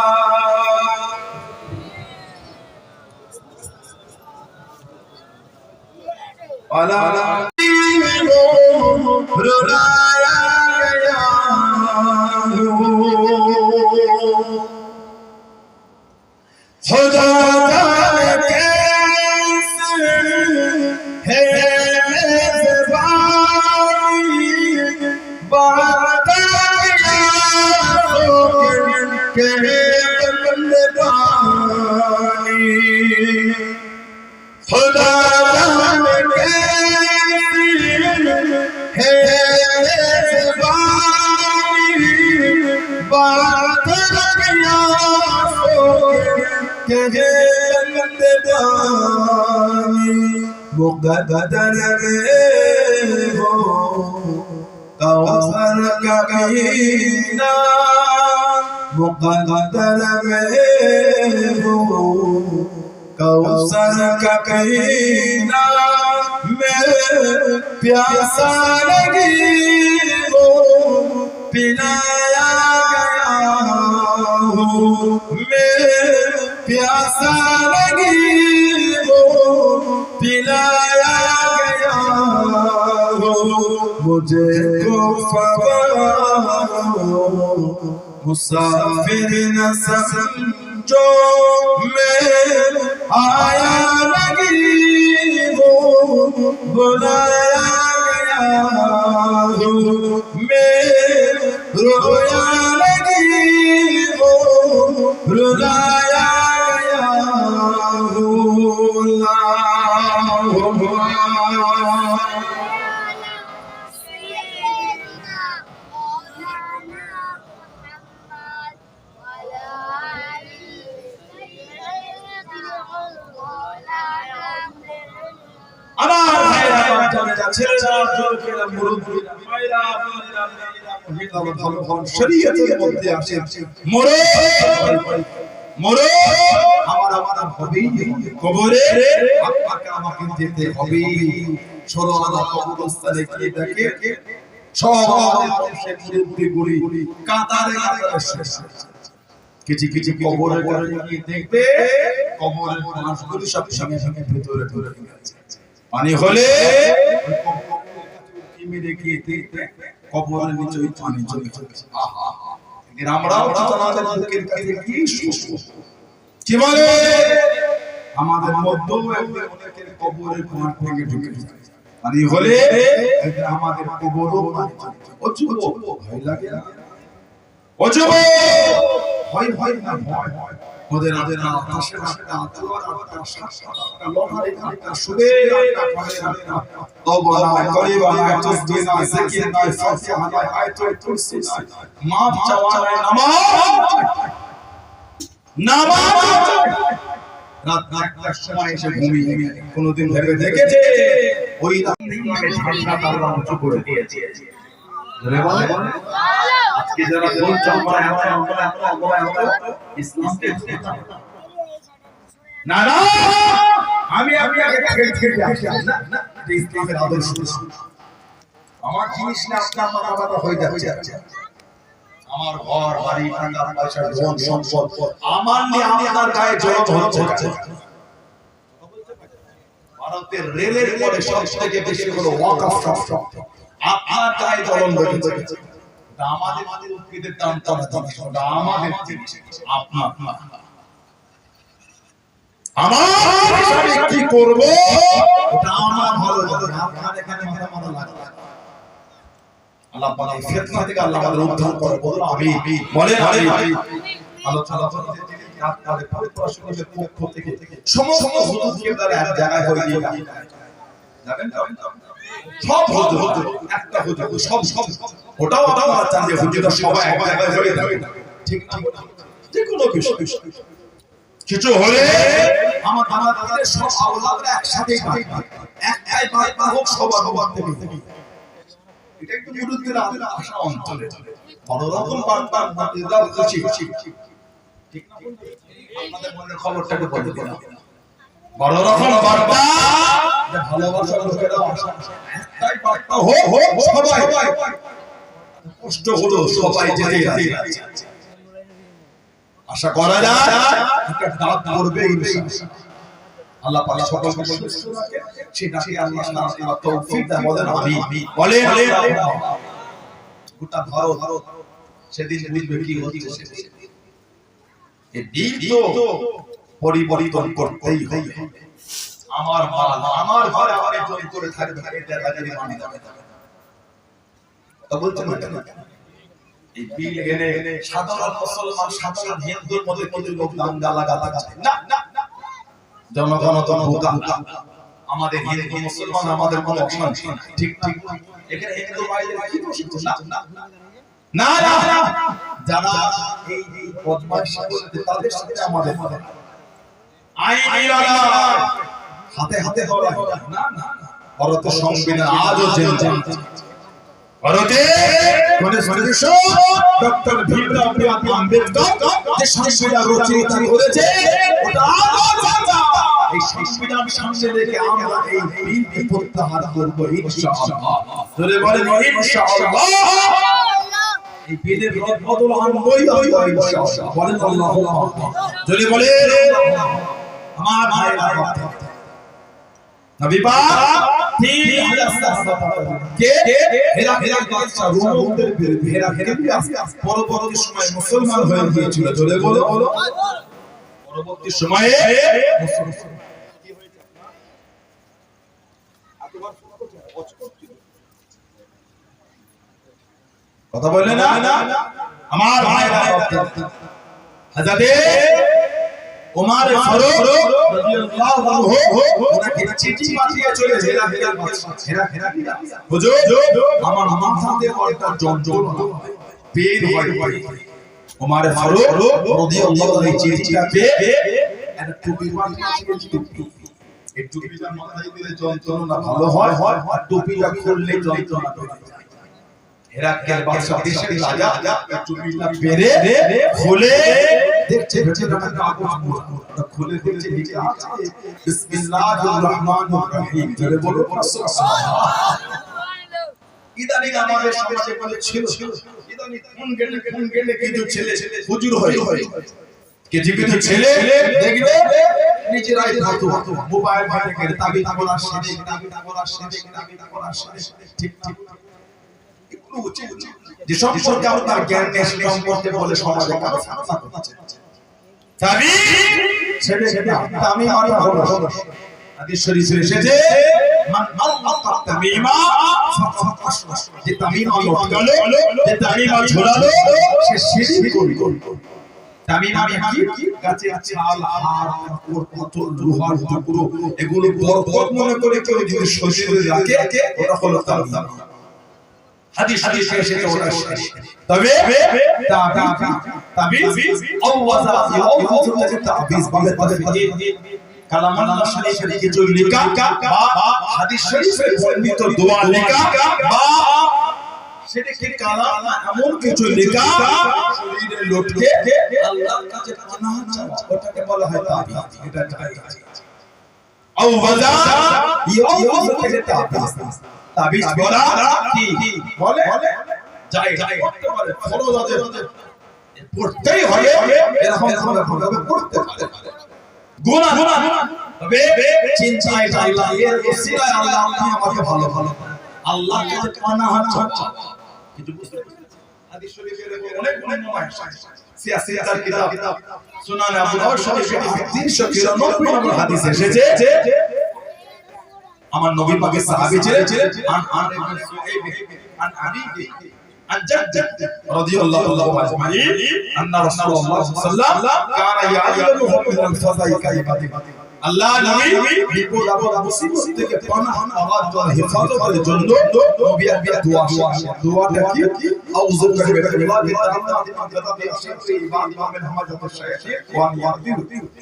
खुदा कैसे है ज़बानी मुक़द्दर में हो कौसर का पीना, मुक़द्दर में हो कौसर का पीना, मैं प्यासा लगी वो पिलाया गया हूँ, मैं प्यासा लगी वो पिलाया गया हूँ, मुझे को मुसाफिर न समझो, मैं आया नहीं हूँ बुलाया गया हूँ, मैं रोया नहीं हूँ रुलाया गया हूँ। শরীয়তের মধ্যে আসে মরো মরো আমার হবেই কবরে আপনাকে আমাকে যেতে হবে। সরোয়ানা কবরস্থানে গিয়ে দেখে সব মানুষের মুরব্বি গুলি কাতারে কাতারে শেষ, কিছু কিছু কবরের কাছে গিয়ে দেখবে কবরের মানুষগুলি সব সঙ্গে সঙ্গে ভিতরে ঢুকে গেছে। পানি হলে মেরে গিয়ে দেখবে কবরের নিচে পানি চলে যাচ্ছে। আমরাও আমাদের বুকের কাছে কি কি বলে আমাদের মধ্যেও একদিন অনেকের কবরের পানি থেকে ঢুকে যায়। পানি হলে আমাদের কবরও পানি চলে যায়। ও যুবক ভয় লাগে না? ও যুবক ভয় ভয় না ভয় ওদের আদের আকাশের একটা আতর একটা শাসা লোহার একটা সুবে একটা পাহাড়ের একটা তওবা না করিবা না তাসবিহ না জিকির না ফাতিহা না আয়াতুল কুরসি না মাফ চাওয়া না নামাজ রাত একটার সময় এসে ঘুমিয়ে কোনদিন ভেবে দেখেছে ওই রাতে ঝান্ডা আল্লাহ উঁচু করে দিয়েছে। আজকে যারা বলছে আমরা ইসলামকে না না আমি আগে ছেড়ে আসি না না ইসলামের আদর্শ আমার জিনিস না আপনার মাথা ব্যথা হয়ে যাচ্ছে। আমার ঘর বাড়ি টাকা পয়সা ধন সম্পদ আমার নিয়ে আপনার গায়ে জড়ো হচ্ছে। ভারতের রেলের পরে সবথেকে বেশি হলো ওয়াকফ সম্পদ আপনার গায়ে জ্বলন ধরেছে। আমাদের উদ্ভিদের দাম করা আমাদের আপনার আমার কি করব ওটা আমার ভালো জানে, আপনার এখানে মাথা মারা লাগবে। আল্লাহ পাক এই ফিতনা থেকে আল্লাহ আমাদের উদ্ধার করে বলুন আমিন। বলেন আমিন। আলোচনা করতে আপনাদের পবিত্র শরীরের পক্ষ থেকে সমস্ত হুজুরকে দ্বারা এক জায়গায় হয়ে গিয়ে যাবেন সব হুজুর একটা হুজুর সব ওটাও আমরা চান যে হুজুররা সবাই এক জায়গায় হয়ে যাবে, ঠিক না? যে কোনো বিষয় কিছু হলে আমাদের সব আওলাদরা একসাথে একটাই বার্তা হোক সবার থেকে। এটা একটু মুরুদ্দের আশা অন্তরে বড় রকম বার্তা দাও খুশি ঠিক না? আপনাদের মনের খবরটা একটু বলে দিন। বড় রকম বার্তা যে ভালোবাসার লোকেরা আশা একটাই বার্তা হোক সবাই কষ্ট হলো সবাই যেতে আছে আশা করা যায় একটা দাঁত পড়বে ইনশাআল্লাহ। আল্লাহ পাক সকলকে সুস্থ রাখে সেটাকে আল্লাহ তাআলা তৌফিক দেন। বলেন আমিন। বলেন গোটা ভারত সেদিন বুঝবে কি হচ্ছে। এই দিন তো পরিবর্তন করতেই হবে। আমার মাল আমার ঘরে আমার জয় করে থাকবে এটা রাজারি মানি যাবে তা বলছেন না? এই বিল এনে সাধারণ মুসলমান সাধারণ হিন্দুর মধ্যে কিছু লোক দাঙ্গা লাগাচ্ছে না না জনগণ তো বোকা। আমাদের হিন্দু মুসলমান আমাদের কোনো অশান্তি ঠিক ঠিক এখানে হিন্দু ভাইদের কি প্রশ্ন না না না যারা এই বদমাইশি করতে তাদের সাথে আমাদের আইনি লড়াই হাতে হাতে হওয়া না না ভারতের সংবিধান আজও জেলছে ভারতে মানে সদস্য ডক্টর ভীমরাও আম্বেদকর যে সংবিধান রচনা করেছে ওটা আজও চলছে এই সংবিধান সামনে রেখে আমরা এই বিলটি প্রত্যাহার করব ইনশাআল্লাহ জোরে বলেন ইনশাআল্লাহ এই বিলের বদল আনবই ইনশাআল্লাহ বলেন আল্লাহুম্মা জোরে বলেন আমার ভাইরা নবী পাক 3000 কে হেরাকেল বাদশা রোমদের বিরুদ্ধে হেরাকেল পরবর্তী সময় মুসলমান হয়ে গিয়েছিল জোরে বলো পরবর্তী সময়ে কি হয়েছে এতবার শোনা করছে ওয়াচ করছিল কথা বলে না আমার ভাইরা হযরতে ওমর ফারুক রাদিয়াল্লাহু আনহু ওনাকে চিঠি পাঠিয়ে চলে হেরাকেল বাদশা হেরাকেল হুজুর আমার মাথাতে একটা যন্ত্রণা পেন হয় ওমর ফারুক রাদিয়াল্লাহু আনহু এই চিঠিটা পেয়ে একটা টুপি পাঠিয়েছিলেন টুপি এই টুপিটা মাথায় দিলে যন্ত্রণা ভালো হয় আর টুপিটা খুললে যন্ত্রণা বেড়ে যায় হেরাকেল বাদশা দেশের রাজা টুপিটা পেরে খুলে দেখছে ভেতরে কাগজ খুলে দেখছে লিখে আছে বিসমিল্লাহির রহমানির রহিম জোরে বলো সুবহানাল্লাহ ইদানিং আমাদের সমাজে বলে ছিল ইদানিং কোন গেলে কিছু ছেলে হুজুর হয় কিছু কিছু ছেলে দেখবে নিজেরাই ফতোয়া মোবাইল ঘাটে করে তাবিজ করা ঠিক ঠিক যে সম্পর্কে আপনার জ্ঞান নেই সম্পর্কে বলে সমাজে কারো ফাঁসা করছে তাবিজ ছেড়ে তামিম আর হলো হাদিস শরীফে এসেছে মান আল্লাকা তামিমা যে তামিম লটকালো যে তামিম ঝোলালো সে শিরক করলো তামিম আমি কি গাছে ছাল হাড় কাপড় পাথর লোহার টুকরো এগুলো বরকত মনে করে কেউ যদি শরীরে রাখে ওটা হলো তামিম হাদিস শরীফে এসেছে ওটা তবে তাবিজ আওয়াজা ইয়াউযু তাবিজ বলে কালাম আল্লাহ শরীফে কিছু লেখা বা হাদিস শরীফে বর্ণিত দোয়া লেখা বা সেটাকে কালাম এমন কিছু লেখা শরীরে লটকে আল্লাহর কাছে পানাহ চাওয়া ওটাকে বলা হয় তাবিজ এটা জায়েজ আওয়াজা ইয়াউযু তাবিজ তাবিজ বলা কি বলে জায়েজ করতে পারে ফরজ আছে পড়তেই হবে এরকম ভাবে পড়তে পারে গুনাহ তবে চিন্তায় আল্লাহ এর ওসিলায় আল্লাহ আপনি আমাকে ভালো আল্লাহ কাছে পানাহ চাওয়া কিন্তু বুঝতে পারছেন হাদিস শরীফের অনেক নয় সিয়াসিয়াতের কিতাব সুনান আবু দাউদ শরীফে 393 নম্বর হাদিস এসেছে আমার নবী পাকের সাহাবী ছিলেন আন ইবনে সুহাইব আন আবি عن جد رضي الله عنه اجمعين ان رسول الله صلى الله عليه وسلم كان يعلمهم من الفضاء كلمات আল্লাহ নবী বিপদ আপদ মুসিবত থেকে পানাহ আওয়াজ আর হেফাজতের জন্য নবী আবিয়া দোয়াটা কি আউযু বিল্লাহি তাআলা জাদাবি আশিরি ইবাদ ইমাম হামাদাতুশ শাইখ ওয়া ইয়াদির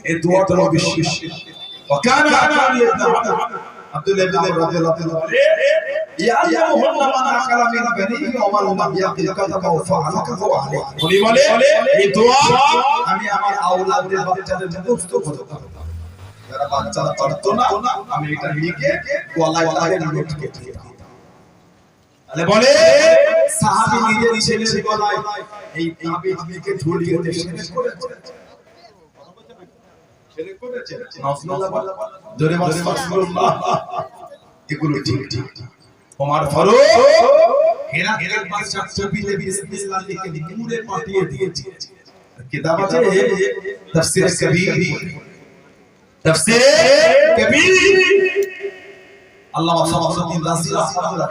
এই দোয়াটা নবী শিষ্য وكان عبد الله بن رضي الله عنه يعلمهن من أكل من بنيه ومن لم يأكل كذب وفعل كذا عليه উনি বলে এই দোয়া আমি আমার আওলাদের বাচ্চাদের মুখস্থ করতে পারবো যারা বাচ্চারা পারতো না আমি এটা লিখে গলায় তাদের লটকে দিতাম তাহলে বলে সাহাবী নিজের ছেলের গলায় এই তাবিজ লিখে ঝুলিয়ে শেষ করেছে ছেলে করেছে নাসরুল্লাহ জোরে বলে নাসরুল্লাহ এগুলো ঠিক ওমর ফারুক হেরাকেল বাদশা টুপিতে বিসমিল্লাহ লিখে নূরে পাঠিয়ে দিয়েছে কিতাব আছে তাফসীর কবির আল্লামা শামসুদ্দিন রাজি রাহমাতুল্লাহ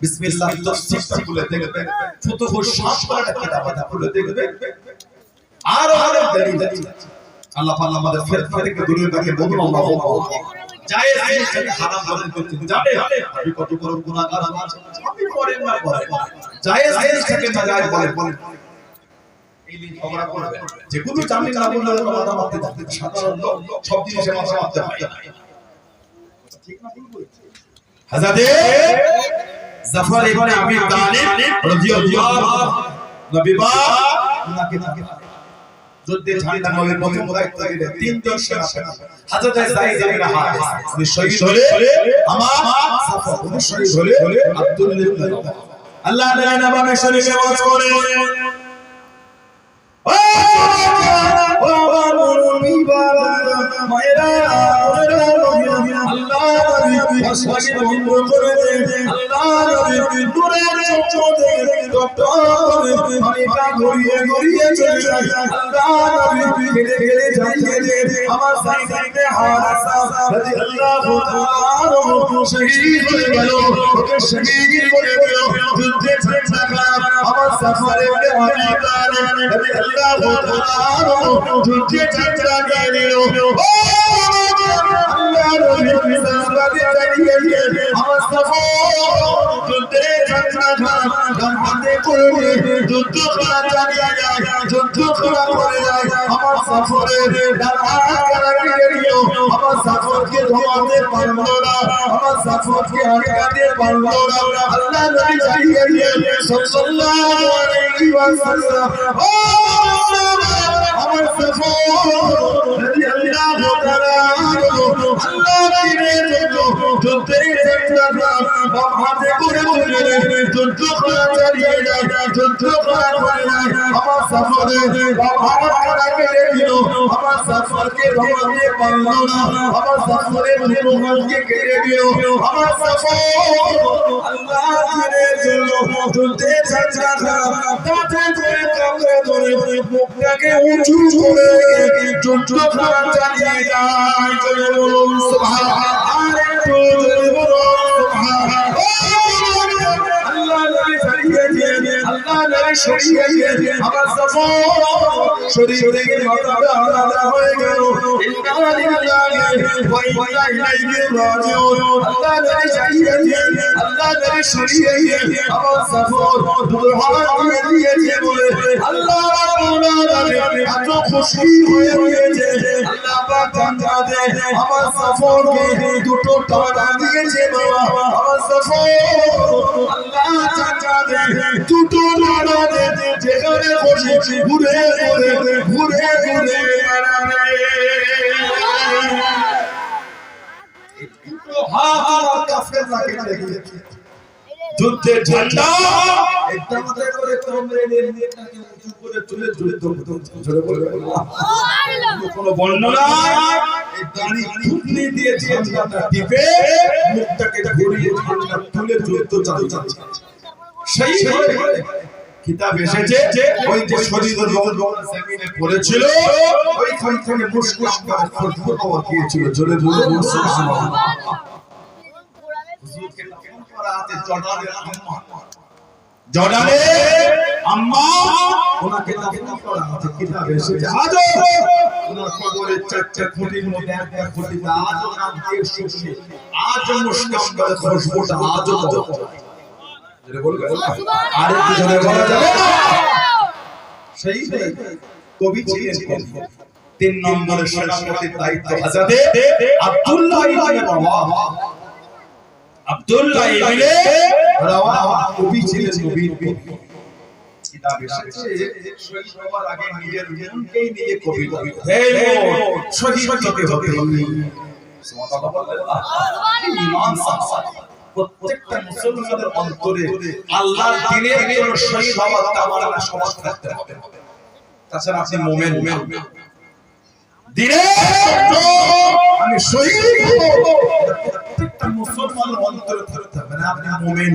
বিসমিল্লাহ তাফসীরটা খুলে দেখবেন ফুতুহুশ শামসুল কিতাবটা খুলে দেখবেন আর অনেক দলিল আছে আল্লাহ পাক আমাদের ফিতনা থেকে দূরে রাখে বলুন আল্লাহুম্মা জায়েজ জিনিসটাকে হারাম বলেন করতে জানে আপনি কত বড় গুনাহগার আপনি করেন না জায়েজ জিনিসটাকে নাজায়েজ বলেন এই দিন ঝগড়া করবেন যেগুলো জানেন না বললে কথা মারতে সাধারণ লোক সব জিনিসে মাথা মারতে হয় হযরত জাফর ইবনে আবি তালিব রাদিয়াল্লাহু নবী পাক উনাকে যুদ্ধে ঝান্ডা নবীর প্রথম দায়িত্ব দিলেন তিনজন সেনা হযরত যায়েদ ইবনে হারিস উনি শহীদ হলে আমার জাফর উনি শহীদ হলে আব্দুল্লাহ ইবনে আল্লাহ তাআলা নবী শরীফে ওয়াজ করে ও মুমিন বাবা মায়েরা আল্লাহ নবী আসমানে বন্ধ করে দেন আল্লাহ নবী দূরের চোখে ডক্টর পানিটা গড়িয়ে গড়িয়ে চলে যায় আল্লাহ নবী ফিরে ফিরে যাইয়ে দেন আমার সাইডে হারাসা রাদিয়াল্লাহু তাআলা শহীদ হয়ে গেল ওকে শহীদ করে দিল যুদ্ধে ঝাঁঝা আমার সাফারে বলে আমিদার রাদিয়াল্লাহু তাআলা যুদ্ধে ঝাঁঝা দিয়ে দিল আল্লাহ নবী সাহাবাদের চালিয়ে গিয়ে আমার সাফা যুদ্ধে ঝাঁঝা হাতে করে যুদ্ধ করা চালিয়ে যায় যুদ্ধ করা করে যায় আমার সাফরে ডানা কেড়ে নিল আমার সাফরকে ধমাতে পারলো না আমার সাফরকে আটকাতে পারলো না আল্লাহ নবী চালিয়ে গিয়ে সাল্লাল্লাহু আলাইহি ওয়াসাল্লাম ও আমার সাফর রাদিয়াল্লাহু তাআলা আল্লাহ দিনের জন্য যুদ্ধে ঝাঁঝা হাতে করে যুদ্ধ করা চালিয়ে যায় যুদ্ধ করা করে যায় আমার সাফরে আমার কারা কেড়ে দিল আমার সাফরকে ধমাতে পারলো না আমার সাফরের মুখকে কেড়ে দিল আমার সাফর আল্লাহ দিনের জন্য যুদ্ধে ঝাঁঝা তাতে করে কামড়ে ধরে মুখটাকে উঁচু করে যুদ্ধ করা চালিয়ে যায় চলে বলুন সুবহানাল্লাহ আরেকটু জোরে বলুন সুবহানাল্লাহ আল্লাহ নবী চালিয়ে দিয়ে আল্লাহ নবী সরিয়ে দিয়ে আমার সাফর শরীর থেকে মাথাটা আলাদা হয়ে গেল ইন্না লিল্লাহি ওয়া ইন্না ইলাইহি রাজিউন আল্লাহ নবী চালিয়ে দিয়ে আল্লাহ নবী সরিয়ে দিয়ে আমার সাফর দুই হাত দিয়ে দিয়ে বলে আল্লাহ রাব্বুল আলামিন এত খুশি হয়ে গিয়েছে আল্লাহ পাক জান্নাত দে আমার সাফরকে দুটো টানা দিয়েছে বাবা আমার সাফর আল্লাহ জান্নাত দে দুটো টানা দে যেখানে খুশি ঘুরে ঘুরে ঘুরে ঘুরে বেড়াবে দুটো হাত আমার কাফের লাগে দেখি যুদ্ধের ঝান্ডা একটা মাথায় করে তোমরে নেতাকে উঁচু করে তুলে যুদ্ধ জোরে বলবে কোনো বর্ণনা এই দাড়ি থুতনি দিয়ে ঝান্ডাটা টিপে মুখটাকে ঘুরিয়ে ঝান্ডা তুলে যুদ্ধ চালু যাচ্ছে সেই কিতাব এসেছে ওই যে শরীরের রং জমিনে পড়েছিল ওইখান থেকে মুশকিল করে খুশবু পাওয়া গিয়েছিল জোরে জোরে সুবহানাল্লাহ হুজুরকে কেমন করা আছে জর্ডানে আম্মা ওনাকে দাফন করা আছে কিতাবে এসেছে আজও ওনার কবরের চারটা খুঁটির মধ্যে একটা খুঁটিতে আজও নাম দিয়ে শুনি আজও মুশকিল করে খুশবুটা আজও জোরে বলবে আর একটু জোরে বলা যাবে না সেই কবি ছিলেন তিন নম্বরের সেনাপতির দায়িত্ব হযরত আব্দুল্লাহ ইবনে রাওয়াহা আব্দুল্লাহ ইবনে রাওয়াহা কবি ছিলেন নবীর কবি কিতাব এসেছে শহীদ হওয়ার আগে নিজের মনকেই নিজে কবি কবি হে শহীদ হতে হবে সুবহানাল্লাহ সুবহানাল্লাহ ঈমান সাহস প্রত্যেকটা মুসলমানের অন্তরে আল্লাহর দ্বীনের জন্য শহীদ হওয়ার তামান্না সবার থাকতে হবে তাছাড়া আপনি মুমিন দ্বীনের জন্য আমি শহীদ হব প্রত্যেকটা মুসলমানের অন্তরে থাকতে হবে না আপনি মুমিন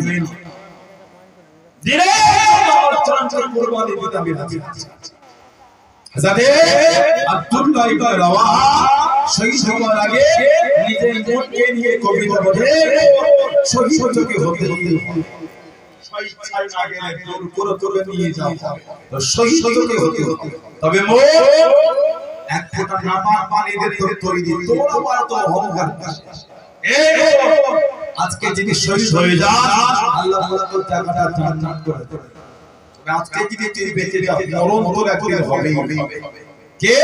দ্বীনের জন্য আমার জান কুরবানি দিতে আমি রাজি আছি হযরত আব্দুল্লাহ ইবনে রাওয়াহা শহীদ হওয়ার আগে নিজের মনকে নিয়ে কবিতা বলে শহীদ হতে হতে শহীদ ছাই না গেলে দূর করে করে নিয়ে যাও তো শহীদ হতে হতে তবে মো এক ফোঁটা নামার পানি দিয়ে তৈরি তোমরা বড় তো অহংকার এই আজকে যদি শহীদ হয়ে যান আল্লাহ তাআলা তো জায়গাটা জান্নাত করে দেবে আজকে যদি তুই বেঁচে যাও মরণ তো একদিন হবেই কে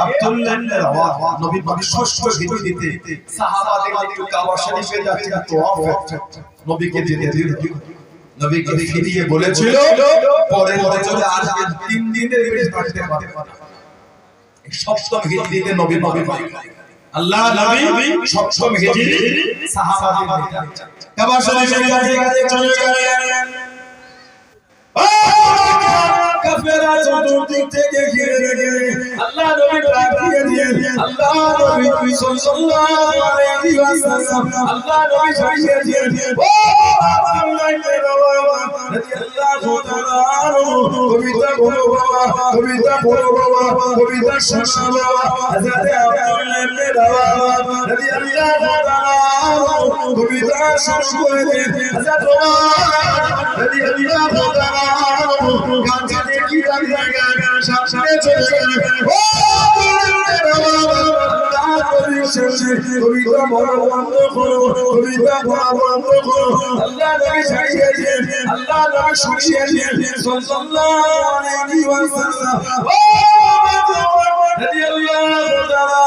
আব্দুল্লাহ ইবনে রাওয়াহা নবী পাক ষষ্ঠ হিজরিতে সাহাবাদের একটু কাবা শরীফে যাচ্ছেন তওয়াফ নবীকে যেতে দিল নবীকে ফিরিয়ে বলেছিল পরের বছরে আজকে 3 দিনের বেশি থাকতে পারবে না সপ্তম হিজরিতে নবী পাক আল্লাহ নবী সপ্তম হিজরি সাহাবাদের কাবা শরীফে যাতে চলে গেলেন কাফেররা চতুর্দিক থেকে ঘিরে রেখে আল্লাহ নবী ডাকিয়ে দিয়ে আল্লাহ নবী সাল্লাল্লাহু আলাইহি ওয়াসাল্লাম আল্লাহ নবী জানিয়ে দিয়ে ও আল্লাহ ইবনে রাওয়াহা রাদিয়াল্লাহু তাআলা কবিতা বলো বাবা কবিতা শোনো বাবা হযরত আব্দুল্লাহ ইবনে রাওয়াহা রাদিয়াল্লাহু তাআলা কবিতা শুরু করে দিয়ে হযরত ওমর রাদিয়াল্লাহু তাআলা গান কি জায়গা সামনে চলে গেল ও কবিতা বড় বন্ধ করো আল্লাহ নবী জানিয়ে দিয়েছেন আল্লাহ নবী শুনিয়ে দিয়েছেন সাল্লাল্লাহু আলাইহি ওয়াসাল্লাম ও রাদিয়াল্লাহু তাআলা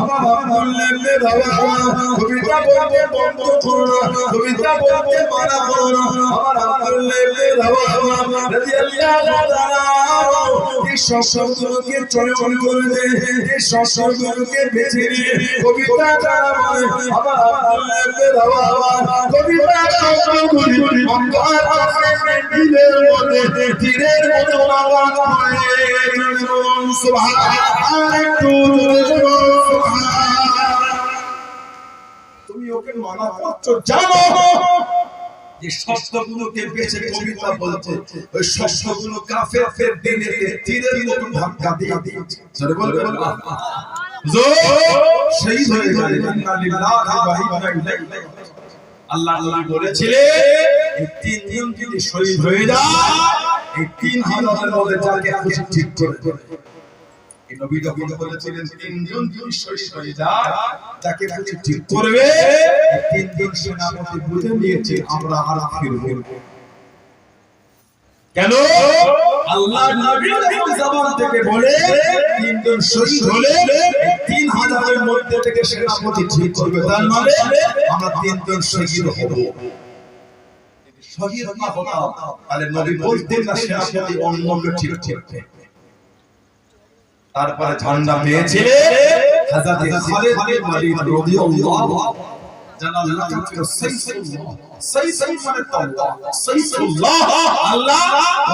আমার আব্দুল্লাহ ইবনে রাওয়াহা কবিতা বলতে বন্ধ করো কবিতা বলতে মানা করো আমার আব্দুল্লাহ ইবনে রাওয়াহা রাদিয়াল্লাহু তাআলা এই শব্দগুলোকে চয়ন করে এই শব্দগুলোকে বেছে নিয়ে কবিতা তারা বলে আমার আব্দুল্লাহ ইবনে রাওয়াহা কবিতা শব্দগুলি অন্ধকার আকাশে দিলের মধ্যে তীরের মতো আওয়াজ করে সুবহানাল্লাহ তুমি ওকে মানা করছো জানো যে শব্দগুলোকে বেছে কবিতা বলছে ওই শব্দগুলো কাফেরদের দিলেতে তীরের মতো ধাক্কা দিয়ে দিয়েছে জোরে বলবেন শহীদ হয়ে যায় ইন্না লিল্লাহি ওয়া ইন্না ইলাইহি আল্লাহ নবী বলেছিলেন এই তিনজন যদি শহীদ হয়ে যায় এই 3000 এর মধ্যে যাকে খুশি ঠিক করে এই নবী যখন বলেছিলেন তিনজন যদি শহীদ হয়ে যায় যাকে খুশি ঠিক করবে এই তিনজন সেনাপতি বুঝে নিয়েছে আমরা আর ফিরব কেন আল্লাহ নবী যখন জবান থেকে বলে তিনজন শহীদ হলে 3000 এর মধ্যে থেকে সেনাপতি ঠিক করবে তার মানে আমরা তিনজন শহীদ হব শহীদ না হতাম তাহলে নবী বলতেন না সেনাপতি অন্যকে ঠিক করবে তারপরে ঝান্ডা পেয়েছিলেন হযরত খালিদ বিন ওয়ালিদ রাদিয়াল্লাহু জানাল্লাহ সাইফুল্লাহ মানে তলোয়ার সাইফুল্লাহ আল্লাহ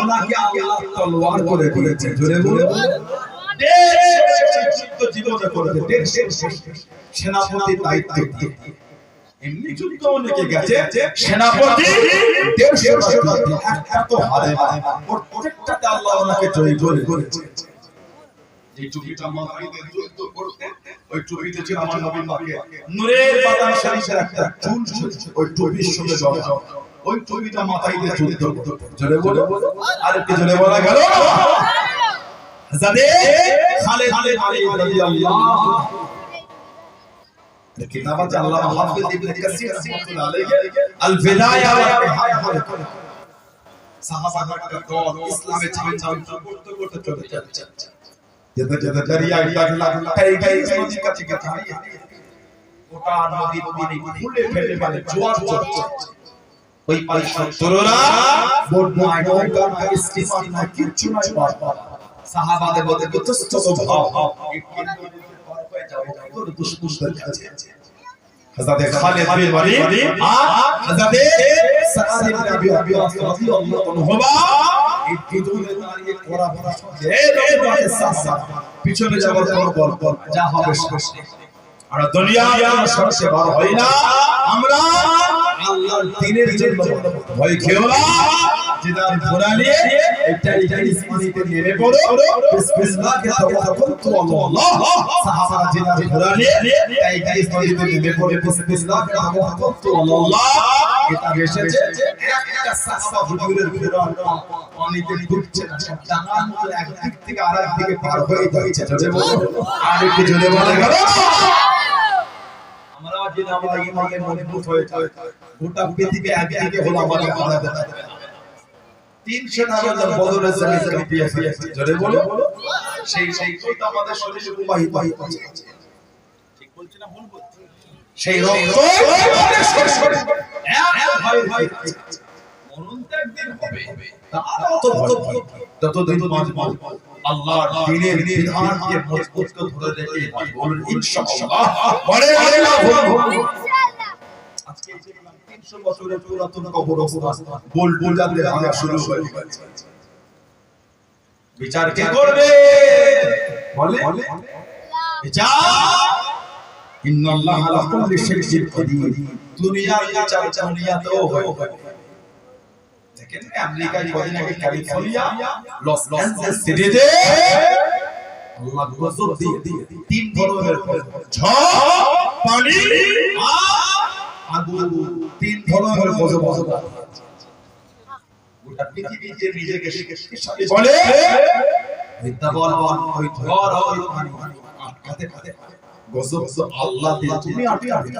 ওনাকে আল্লাহ তলোয়ার করে দিয়েছে জোরে বলে যুদ্ধ জীবনে করেছে সেনাপতি দায়িত্ব এমনি যুদ্ধ অনেকে গেছে সেনাপতি 150 শতাব্দী এত হারে প্রত্যেকটাতে আল্লাহ ওনাকে জয় করে করেছে এই টুপিটা মাথায় দিয়ে যুদ্ধ করতে ওই টুপিতে ছিল আমার নবী পাকে নূরের বাদাম শরীফের একটা চুল ওই টুপির সঙ্গে জড়া ওই টুপিটা মাথায় দিয়ে যুদ্ধ করতে জোরে বলে আর কি জোরে বলা গেল হযরত খালিদ রাদিয়াল্লাহু কিতাব আছে আল্লামা হাফিজ ইবনে কাসির রাহমাতুল্লাহ আলাইহি আল বিদায়া ওয়া নিহায়া সাহাবাদের দল ইসলামে ঝান্ডা করতে করতে চলে যাচ্ছে যেতে যেতে দরিয়ায় লাগলা টাইগাই নদী কাছে দাঁড়িয়ে গোটা নদীর পানি ফুলে ফেলে মানে জোয়ার চলছে ওই পানি সত্তররা বোট নয় নৌকা স্টিমার নয় কিচ্ছু নয় বাবা সাহাবাদের মধ্যে বিতস্তত ভাব একটু পার হয়ে যাও করে দুশমনদের কাছে হযরত খালিদ বিন ওয়ালিদ আর হযরত সাদ ইবনে আবি ওয়াক্কাস রাদিয়াল্লাহু আনহুমা এই দুজনে দাঁড়িয়ে করা ভাষণ এই নবুয়তের সাহাবা পিছনে যাওয়ার পর বল যা হবে শেষ আর দুনিয়ার সবচেয়ে বড় হয় না আমরা আল্লাহর দ্বীনের জন্য ভয় খেও না জিদার ঘোড়া নিয়ে এটাই ইসমানিতে নেমে পড়ো বিসমিল্লাহি তাওয়াক্কালতু আল্লাহ সাহাবারা জিদার ঘোড়া নিয়ে এই ইসমানিতে নেমে পড়ে বিসমিল্লাহি তাওয়াক্কালতু আল্লাহ এটা এসেছে একটা সাহাবা হুজুরের ঘোড়া পানিতে ডুবছে না ডাঙার মতো একদিক থেকে আরেক দিকে পার হয়ে যাচ্ছে জোরে বলো আর একটু জোরে বলা গেল আমরা যদি আমরা ইমানে মজবুত হয়ে যাই গোটা পৃথিবী একদিকে হলো আমাদের বাড়াতে থাকবে 300 টাকা বদরের জমিতে পিএসি জোরে বলো সেই রক্ত আমাদের শরীরে প্রবাহিত হচ্ছে। ঠিক বলছি না ভুল বলছি? সেই রক্ত আমাদের শরীরে ভাই মরণ তো একদিন হবে, তার অত ভয় যতদিন বাঁচব আল্লাহর দ্বীনের বিধানকে মজবুত করে ধরে রেখে বলুন ইনশাআল্লাহ বলে আল্লাহ ইনশাআল্লাহ। আজকে 300 বছরের পুরাতন কবরস্থান বুলবুলাতে ভাঙা শুরু হয়ে গেছে। বিচার কে করবে? বলে বিচার ইন্নাল্লাহ আলা কুল্লি শাইইন কাদির। দুনিয়ার বিচার দুনিয়াতেও হয়। দেখেন আমেরিকায় কদিন আগে ক্যালিফোর্নিয়া লস অ্যাঞ্জেলেস সিটিতে আল্লাহ গজব দিয়ে 3 ধরনের ঝড় পানি আগুন 3 ধরনের গজব গোটা পৃথিবী যে নিজেকে শক্তিশালী বলে মিথ্যা বলবান ওই ঝড় ওই পানি আটকাতে গজব আল্লাহ দিয়ে তুমি আটকাতে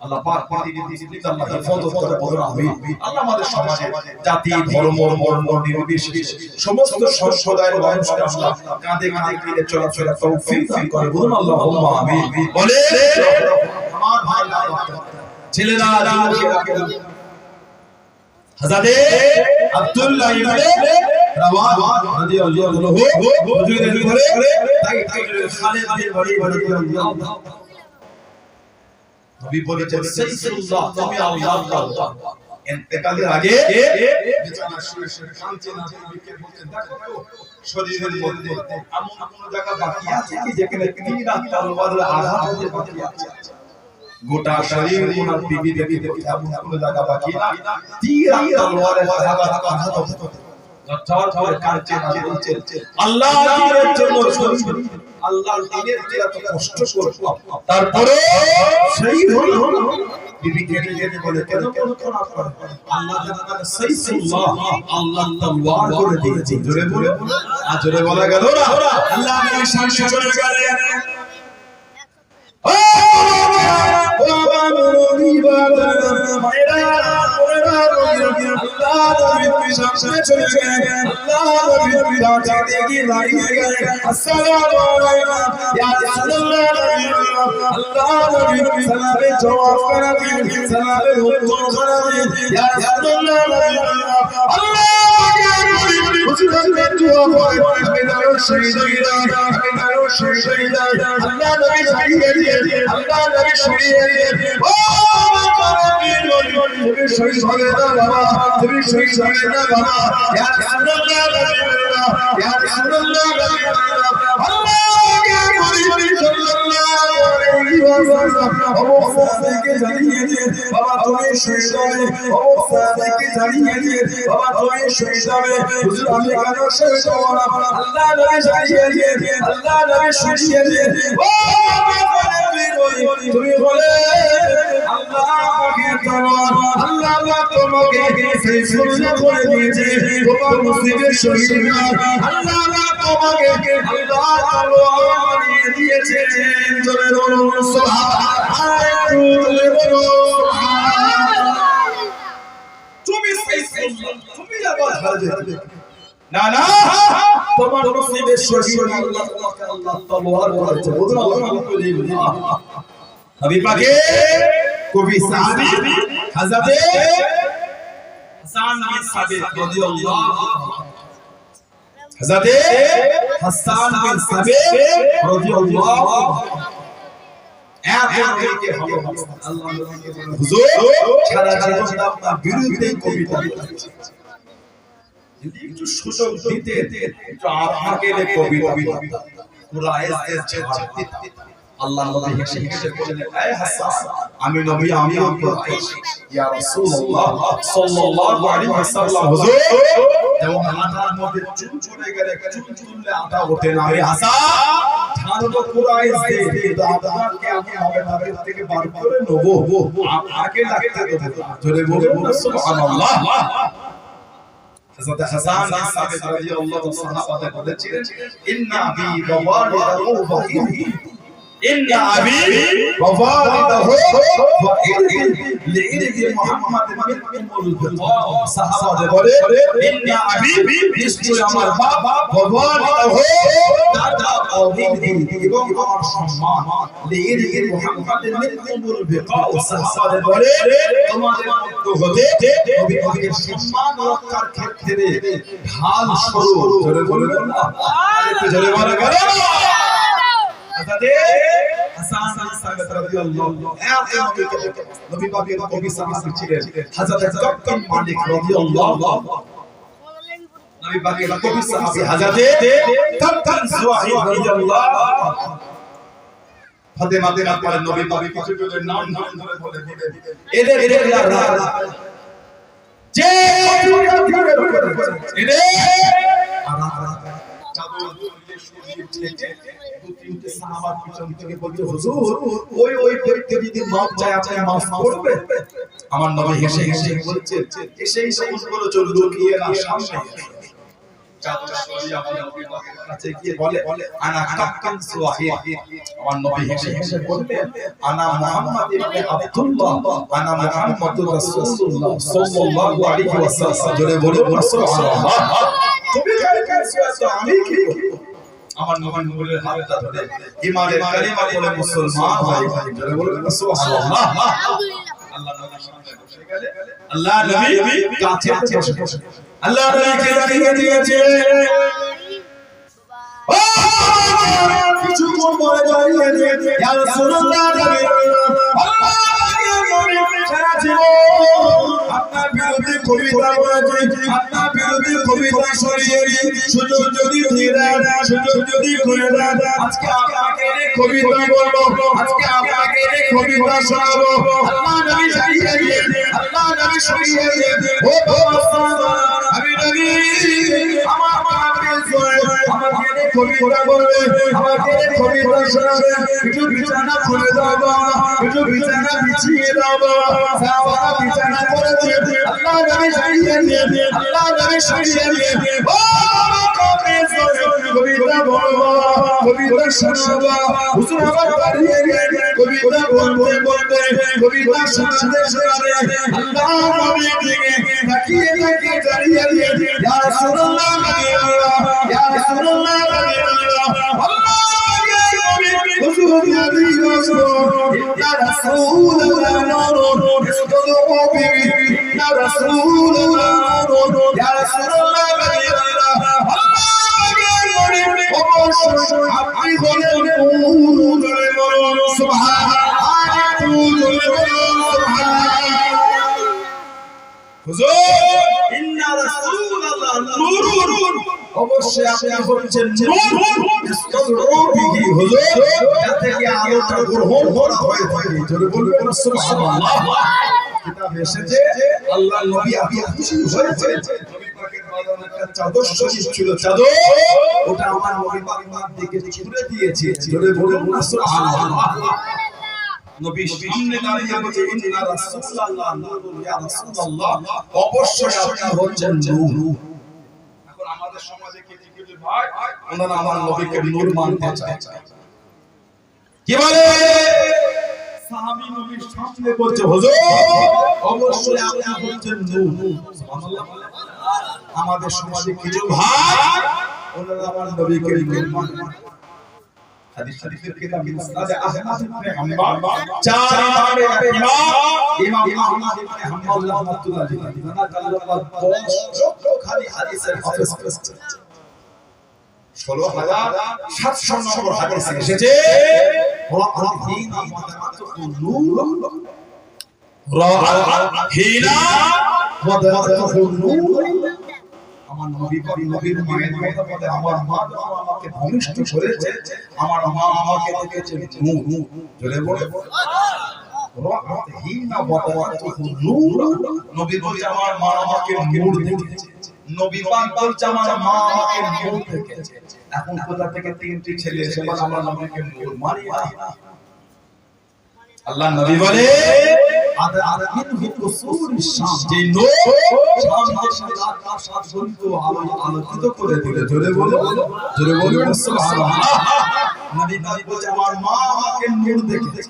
আল্লাহ পাক পৃথিবীতে আল্লাহ হেফাজত করে বলেন আমিন। আল্লাহ আমাদের সমাজে জাতি ধর্ম বর্ণ নির্বিশেষে সমস্ত সম্প্রদায়ের মানুষকে আল্লাহ কাঁধে কাঁধে মিলে চলাচল তৌফিক দান করে বলুন আল্লাহুম্মা আমিন। বলে আমার ভাই ছেলেরা হযরতে আব্দুল্লাহ ইবনে রাওয়াহা রাদিয়াল্লাহু আনহু হুজুরের ঘরে তাই খালেদ বিন ওয়ালিদ রাদিয়াল্লাহু নবী বলেছেন সাইয়্যিদুল্লাহ তুমি আল্লাহ ইন্তেকালের আগে বিছানা শুয়ে কাঁদছেন নবীকে বলতেন দেখো শরীরের মধ্যে এমন কোন জায়গা বাকি আছে কি যেখানে তীর আর তলোয়ারের আঘাত হতে বাকি আছে? গোটা শরীর ওনার বিবি দেখতে এমন কোন জায়গা বাকি না তীর আর তলোয়ারের আঘাত হতে ঝরঝর কাঁদছেন আর বলছেন আল্লাহর জন্য আল্লাহর দ্বীনের এত কষ্ট করব তারপরে শহীদ হলো বিবি কেটে বলে কেন আল্লাহ জানাতে সাইয়্যিদুল্লাহ আল্লাহ তলোয়ার করে দিয়েছে। জোরে বলে জোরে বলা গেল না আল্লাহ আমাদের সামনে চলে গেলেন। ও বাবা মুনি বাবা মায়েরা আল্লাহ নবীর সামনে চলে গেলেন। আল্লাহ নবীর কাছে দেখি দাঁড়িয়ে গেলেন। আসসালামু আলাইকুম ইয়া রাসূলুল্লাহ। আল্লাহ নবীর সালামে জবাব করে দিন, সালামের উত্তর করে দিন ইয়া রাসূলুল্লাহ। আল্লাহ হুজুরকে দোয়া করে আমি দাও শহীদা আমি দাও শহীদা। আল্লাহ নবী দাঁড়িয়ে গেলেন। আল্লাহ নবী শুনিয়ে দিলেন ও তুমি শহীদ হবে না বাবা, তুমি শহীদ হবে না বাবা ইয়া রাসূলুল্লাহ ইয়া রাসূলুল্লাহ। আল্লাহকে বলি সাল্লাল্লাহু আলাইহি ওয়াসাল্লাম অবস্থাকে জানিয়ে দিয়ে বাবা তুমি শহীদ হবে, অবস্থাকে জানিয়ে দিয়ে বাবা তুমি শহীদ হবে। হুজুর আমি কেন শহীদ হব না? আল্লাহ নবী জানিয়ে দিয়ে আল্লাহ নবী শুনিয়ে দিয়ে ও তুমি বলে আল্লাহ আমাকে তোমার আল্লাহ তোমাকে সেই সুন্নাত করে দিয়েছে তোমার মুসলিমের শহীদ না আল্লাহ তোমাকে আল্লাহ তলোয়ার বানিয়ে দিয়েছে। জোরে বলুন সুবহানাল্লাহ জোরে বলুন সুবহানাল্লাহ। তুমি সেই সুন্নাত তুমি আবার হারে যেতে না না তোমার মুসলিমের শহীদ আল্লাহ তোমাকে আল্লাহ তলোয়ার করেছে বলুন আলহামদুলিল্লাহ। নবী পাকে কবি সাহাবী হযরতে হাসান বিন সাবিত রাদিয়াল্লাহু হযরতে হাসান বিন সাবিত রাদিয়াল্লাহু এখন থেকে হবে আল্লাহ নবীকে বলেন হুজুর সারা জীবন আপনার বিরুদ্ধে কবিতা লিখেছি, যদি একটু সুযোগ দিতে একটু আপনাকে কবিতা কুরআনের ছাড় দিতে। আল্লাহ নবী হেসে হেসে বললেন এ হাসান আমি নবী আমি ইয়া রাসূলুল্লাহ সাল্লাল্লাহু আলাইহি ওয়াসাল্লাম হুজুর যেমন আটার মধ্যে চুল চলে গেলে চুল চুললে আটা ওঠে না। আমি হাসান ধান তো কুরআন দিয়ে কিন্তু আপনাকে আমি হবে তাদের থেকে বার করে নেব আপনাকে লাগতে দেব। জোরে বলুন সুবহানাল্লাহ। হযরত হাসান বিন সাবিত রাদিয়াল্লাহু তাআলা সাহাবাতে বলেছিলেন ইন্না বি ওয়ালিদাহু বাহিনী ইন্না আবি ওয়া ওয়ালিদাহু ওয়া ইরদি মুহাম্মাদিন মিনকুমুল বিতা সাহাবাদের বলে ইন্না আবি নিশ্চয় আমার বাবা ওয়া ওয়ালিদাহু দাদা ও ইরদি এবং আমার সম্মান লিইরদি মুহাম্মাদিন মিনকুমুল বিতা সাহাবাদের বলে তোমাদের মধ্য হতে নবীকে সম্মান রক্ষার ক্ষেত্রে ঢাল স্বরূপ জোরে বলবেন না একটু জোরে বলা গেল হাসান বিন সাবিত রাদিয়াল্লাহু নবী পাকের কবি সাহাবী ছিলেন হযরত কাব মালিক রাদিয়াল্লাহু নবী পাকের কবি সাহাবী হযরত কাব সুহাইব রাদিয়াল্লাহু ফাতেমা বিনত পরে নবী পাক কিছু কিছু নাম ধরে বলে দিলেন এদের যে এদের চাদর দিয়ে শরীর ঢেকে তিনটে সাহাবা পিছন থেকে বলতে হুজুর ওই ব্যক্তি যদি মাফ চায় আপনি মাফ করবেন আমার নবী হেসে হেসে বলছেন সেই সমস্ত চলে লুকিয়ে না সামনে চাদর সরিয়ে আপনি নবীর কাছে গিয়ে বলে আনা কাক্কান সুহাইব আমার নবী হেসে হেসে বললেন আনা মুহাম্মদ ইবনে আব্দুল্লাহ আনা মুহাম্মাদুর রাসূলুল্লাহ সাল্লাল্লাহু আলাইহি ওয়াসাল্লাম জোরে বলে সুবহানাল্লাহ তুমি কার সুয়াত আমি কি আমার নবী নূরের হাতটা ধরে ঈমানের কালিমা বলে মুসলমান হয়ে জোরে বলে সুবহানাল্লাহ আল্লাহ নবীর সামনে বসে গেলে আল্লাহ নবী কাছে বসে আল্লাহ নবীকে দাঁড়িয়ে দিয়েছে ও কিছু পরে দাঁড়িয়ে দিয়েছে ইয়া রাসূলুল্লাহ নবী আল্লাহ নবী সারা জীবন আপনার বিরুদ্ধে কবিতা বলেছে আপনার বিরুদ্ধে কবিতা শরীয়ে সুযোগ যদি দিয়ে দেন সুযোগ যদি করে দেন আজকে আপনাকে কবিতা বলবো আজকে আপনাকে কবিতা শোনাবো আল্লাহ নবী সারিয়ে দিয়ে আল্লাহ নবী শরীয়ে দিয়ে ও আমি নবী আমার বাপের জয় আমাকে কবিতা বলবে আমাকে কবিতা শোনাবে একটু বিছানা খুলে দাও একটু বিছানা বিছিয়ে দাও সাহাবারা বিছানা করে দিয়ে আল্লাহ নবী সারিয়ে দিয়ে আল্লাহ নবী সারিয়ে দিয়ে ও বাপের জয় কবিতা বলবো কবিতা শোনাবো হুজুর আমার দাঁড়িয়ে কবিতা বলতে বলতে কবিতা শোনাতে শোনাতে আল্লাহ নবী দিকে তাকিয়ে তাকিয়ে দাঁড়িয়ে দিয়ে ইয়া রাসূলুল্লাহ ইয়া রাসূলুল্লাহ আল্লাহ হুজুর নবী রাসূল ইয়া রাসূলুল্লাহ নূর ইসতাদু বিহি ইয়া রাসূলুল্লাহ নূর ইয়া রাসূলুল্লাহ অবশ্যই আপনি বলেন হুজুর ইন্না রাসূলুল্লাহ নূরুন অবশ্যই আপনি বলছেন নূর ইসতাদরুবিহি হুজুর যাতে কি আলোটা গ্রহণ করা হয় জোরে বলবেন সুবহানাল্লাহ কিতাবে এসেছে আল্লাহর নবী আপনি খুশি হয়েছে নবী পাকের বাগানে একটা চাদর শরীফ ছিল চাদর ওটা আমার নবী পাকের দিকে ছুঁড়ে দিয়েছে জোরে বলবেন সুবহানাল্লাহ নবী সামনে দাঁড়িয়ে বলছে ইন্না রাসূলুল্লাহ নূরুন ইয়া রাসূলুল্লাহ অবশ্যই আপনি হচ্ছেন নূর এখন আমাদের সমাজে কি কিছু ভাই ওনারা আমার নবীকে নূর মানতে চায় কি বলে সাহাবী নবীর সামনে বলছে হুজুর অবশ্যই আপনি হচ্ছেন নূর সুবহানাল্লাহ আমাদের সমাজে কিছু ভাই ওনারা আমার নবীকে নূর মানে হাদিস শরীফের কিতাব মুসনাদ আহমদ ইবনে হাম্বল চার ইমাম আহমদ ইবনে হাম্বল রাহমাতুল্লাহ আলাইহি জানাকাল্লাহ 10 খালি হাদিসের হাফেজ 16700 নম্বর হাদিসে এসেছে রাহিনা ওয়াদাতুহু নূর রাহিনা ওয়াদাতুহু নূর আমার নবী পাক নবীর মায়ের কথা বলে আমার মা আমাকে ভূমিষ্ঠ করেছে আমার মা আমাকে দেখেছে নূর জোরে বলে রাহিনা ওয়াদাতুহু নূর নবী বলে আমার মা আমাকে নূর দেখেছে নবী পাক বলছে আমার মা আমাকে নূর দেখেছে এখন কোথা থেকে তিনটি ছেলে এসে বলে আমরা নবীকে নূর মানি না আল্লাহ নবী বলে আদমিনহু কুসুরিশ শাম যে নূর শাম দেশের আকাশ আচ্ছন্ন আলোকিত করে দিলে জোরে বলে সুবহানাল্লাহ নবী পাক বলছে আমার মা আমাকে নূর দেখেছে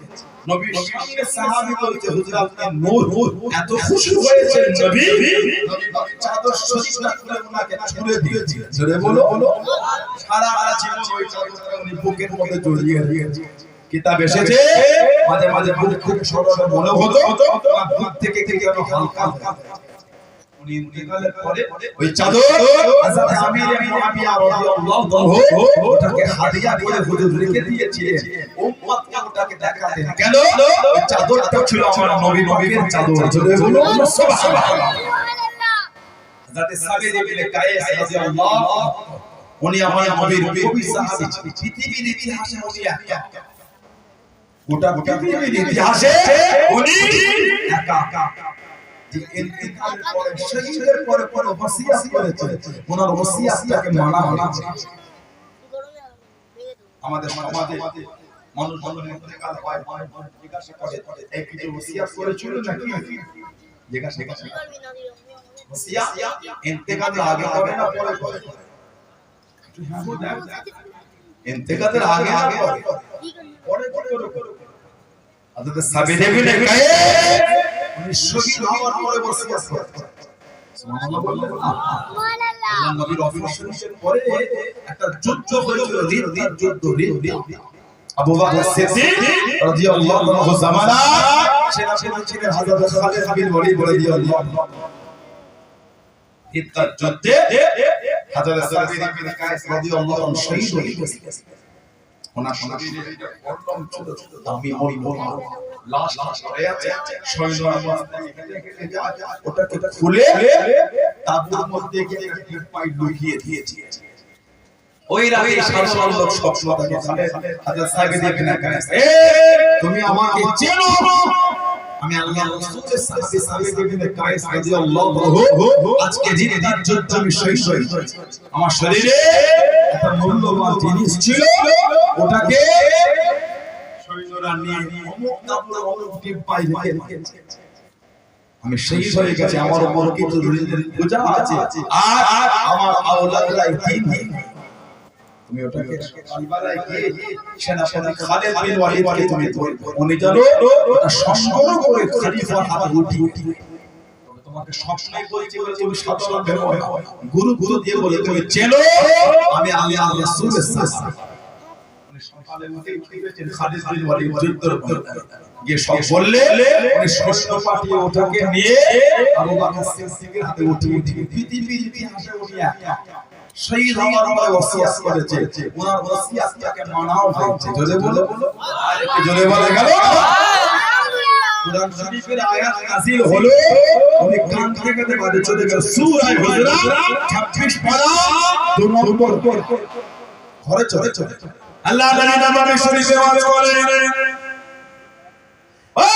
নবীর সঙ্গে সাহাবী বলছে হুজুর আপনি নূর এত খুশি হয়েছেন নবী নবী পাক চাদর শরীফটা খুলে ওনাকে ছুঁড়ে দিয়েছে জোরে বলো সারা জীবন ওই চাদরটা উনি বুকের মধ্যে জড়িয়ে রেখেছে কিতাব এসেছে মাঝে মাঝে বুক খুব সরল মনে হতো বুক থেকে হালকা উনি ইন্তেকালের পরে ওই চাদর হযরত আমির মুআবিয়া রাদিয়াল্লাহু আনহু ওটাকে হাদিয়া করে হুজুর রেখে দিয়েছিলেন উম্মতকে ওটাকে দেখাতেন কেন ওই চাদরটা ছিল আমার নবীর চাদর জোরে বলুন সুবহানাল্লাহ হযরত সাবির ইবনে কায়েস রাদিয়াল্লাহু উনি আমার নবীর কবি সাহাবী পৃথিবীর ইতিহাসে উনি একা গোটা পৃথিবীর ইতিহাসে উনি একা যে ইন্তেকালের পরে শহীদের পরে ওসিয়ত করেছে ওনার ওসিয়তটাকে মানা হয়েছে আমাদের সমাজে মানুষ যখন ইন্তেকাল হয় জিজ্ঞাসা করে এই কি ওসিয়ত করেছিল নাকি জিজ্ঞাসা ওসিয়ত ইন্তেকালের আগে করে না পরে করে ইন্তেকালের আগে পরে করে হযরত সাবির ইবনে কায়েস উনি শহীদ হওয়ার পরে ওসিয়ত করেন সুবহানাল্লাহ বললেন সুবহানাল্লাহ আল্লাহ নবীর অফিসের পরে একটা যুদ্ধ হয়েছিল রিদ্দার যুদ্ধ আবু বকর সিদ্দিক রাদিয়াল্লাহু আনহু জামানা সেনাপতি ছিলেন হযরত খালিদ বিন ওয়ালিদ রাদিয়াল্লাহু আনহু রিদ্দার যুদ্ধে হযরত সাবির ইবনে কায়েস রাদিয়াল্লাহু আনহু শহীদ হয়ে গেছেন ওনার শরীরে কলম ছোট ছোট দামি মরিমা লাশ পড়ে আছে সৈন্যরা ওটাকে খুলে তাবুর মধ্যে গিয়ে পাই লুকিয়ে দিয়েছে ওই রাতে সাধারণ লোক স্বপ্ন দেখে হযরত সাবির ইবনে কায়েস তুমি আমাকে চেনো আমি আল্লাহর রাসূলের সাহাবী সাবির ইবনে কায়েস রাদিয়াল্লাহু আনহু আজকে জিহাদ যুদ্ধে আমি শহীদ হয়েছি আমার শরীরে একটা মূল্যবান জিনিস ছিল ওটাকে সৈন্যরা নিয়ে অমুক তাবুর অমুক টিপাই রেখেছে আমি শহীদ হয়ে গেছি আমার উপর কিছু বোঝা আছে আর আমার আওলাদরা দিন তুমি ওটাকে কারবালায় গিয়ে সেনাপতি খালিদ বিন ওয়ালিদকে তুমি উনি জানো ওটা সংগ্রহ করে খলিফার হাতে উঠিয়ে তোমাকে সবসময় বলছি তুমি সবসময় ব্যবহার গুরু দিয়ে বলে তুমি চেনো আমি আল্লাহর রাসূলের সাহাবী উনি সকালে উঠে গেছেন খালিদ বিন ওয়ালিদ যুদ্ধের ময়দানে গিয়ে সব বললে উনি সৈন্য পাঠিয়ে ওটাকে নিয়ে আবু বকর সিদ্দিকের হাতে উঠিয়ে পৃথিবীর ইতিহাসে উনি একা শহীদ হওয়ার পরে ওসিয়ত করেছে ওনার ওসিয়তটাকে মানাও হয়েছে জোরে বলো আর একটু জোরে বলা গেল কুরআন শরীফের আয়াত নাযিল হলো উনি কান থেকে বাদে চলে গেল সূরা হুজুরাত 26 পারা 2 নম্বর ঘরে চলে আল্লাহ তাআলা নবী শরীফে ওয়াজ করেন ও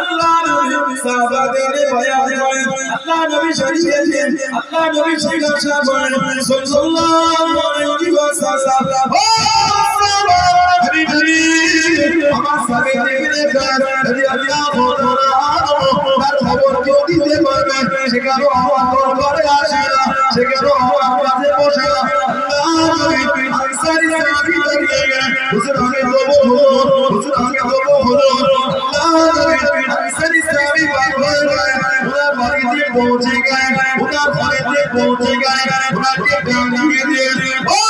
আল্লাহ নবী সাহাবাদের বয়ান করেন আল্লাহ নবী শরীফে আল্লাহ নবী শরীফে সাল্লাল্লাহু আলাইহি ওয়াসাল্লাম ও হাবিবি আমার সাথে যদি আল্লাহ তার খবর কেউ দিতে পারবে সেখানে আমার দরবারে আসে না সেখানে আমার কাছে বসে না আল্লাহ নবী সারি সারি করিয়ে হুজুর আমি বলবো হুজুর আমি বলবো আল্লাহ নবী সারি সারি ওরা বাড়িতে পৌঁছে গেছে ওরা বাড়িতে পৌঁছে গেছে ওনাকে ডাকিয়ে দিয়ে ও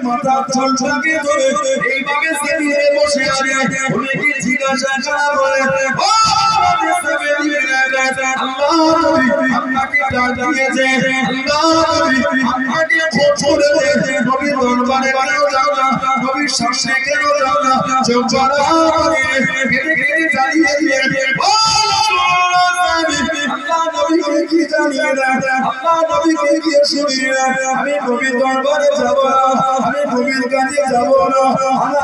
মাথা চলটাকে ধরে এইভাবে সেদিকে বসে আছে উনি কি জিজ্ঞাসা করে ও আল্লাহ নবী আপনাকে ডাক দিয়েছে আল্লাহ নবী আপনাকে ছোট করে নবী দরবারে কেন যাও না নবীর সামনে কেন যাও না চোখ বাড়াবাড়ি কেটে কেটে জ্বালিয়ে দিয়ে ও আল্লাহ নবীকে কি জানিয়ে না আল্লাহ নবীকে কি শুনিয়ে না আমি নবীর দরবারে যাব না আমি নবীর কাছে যাব না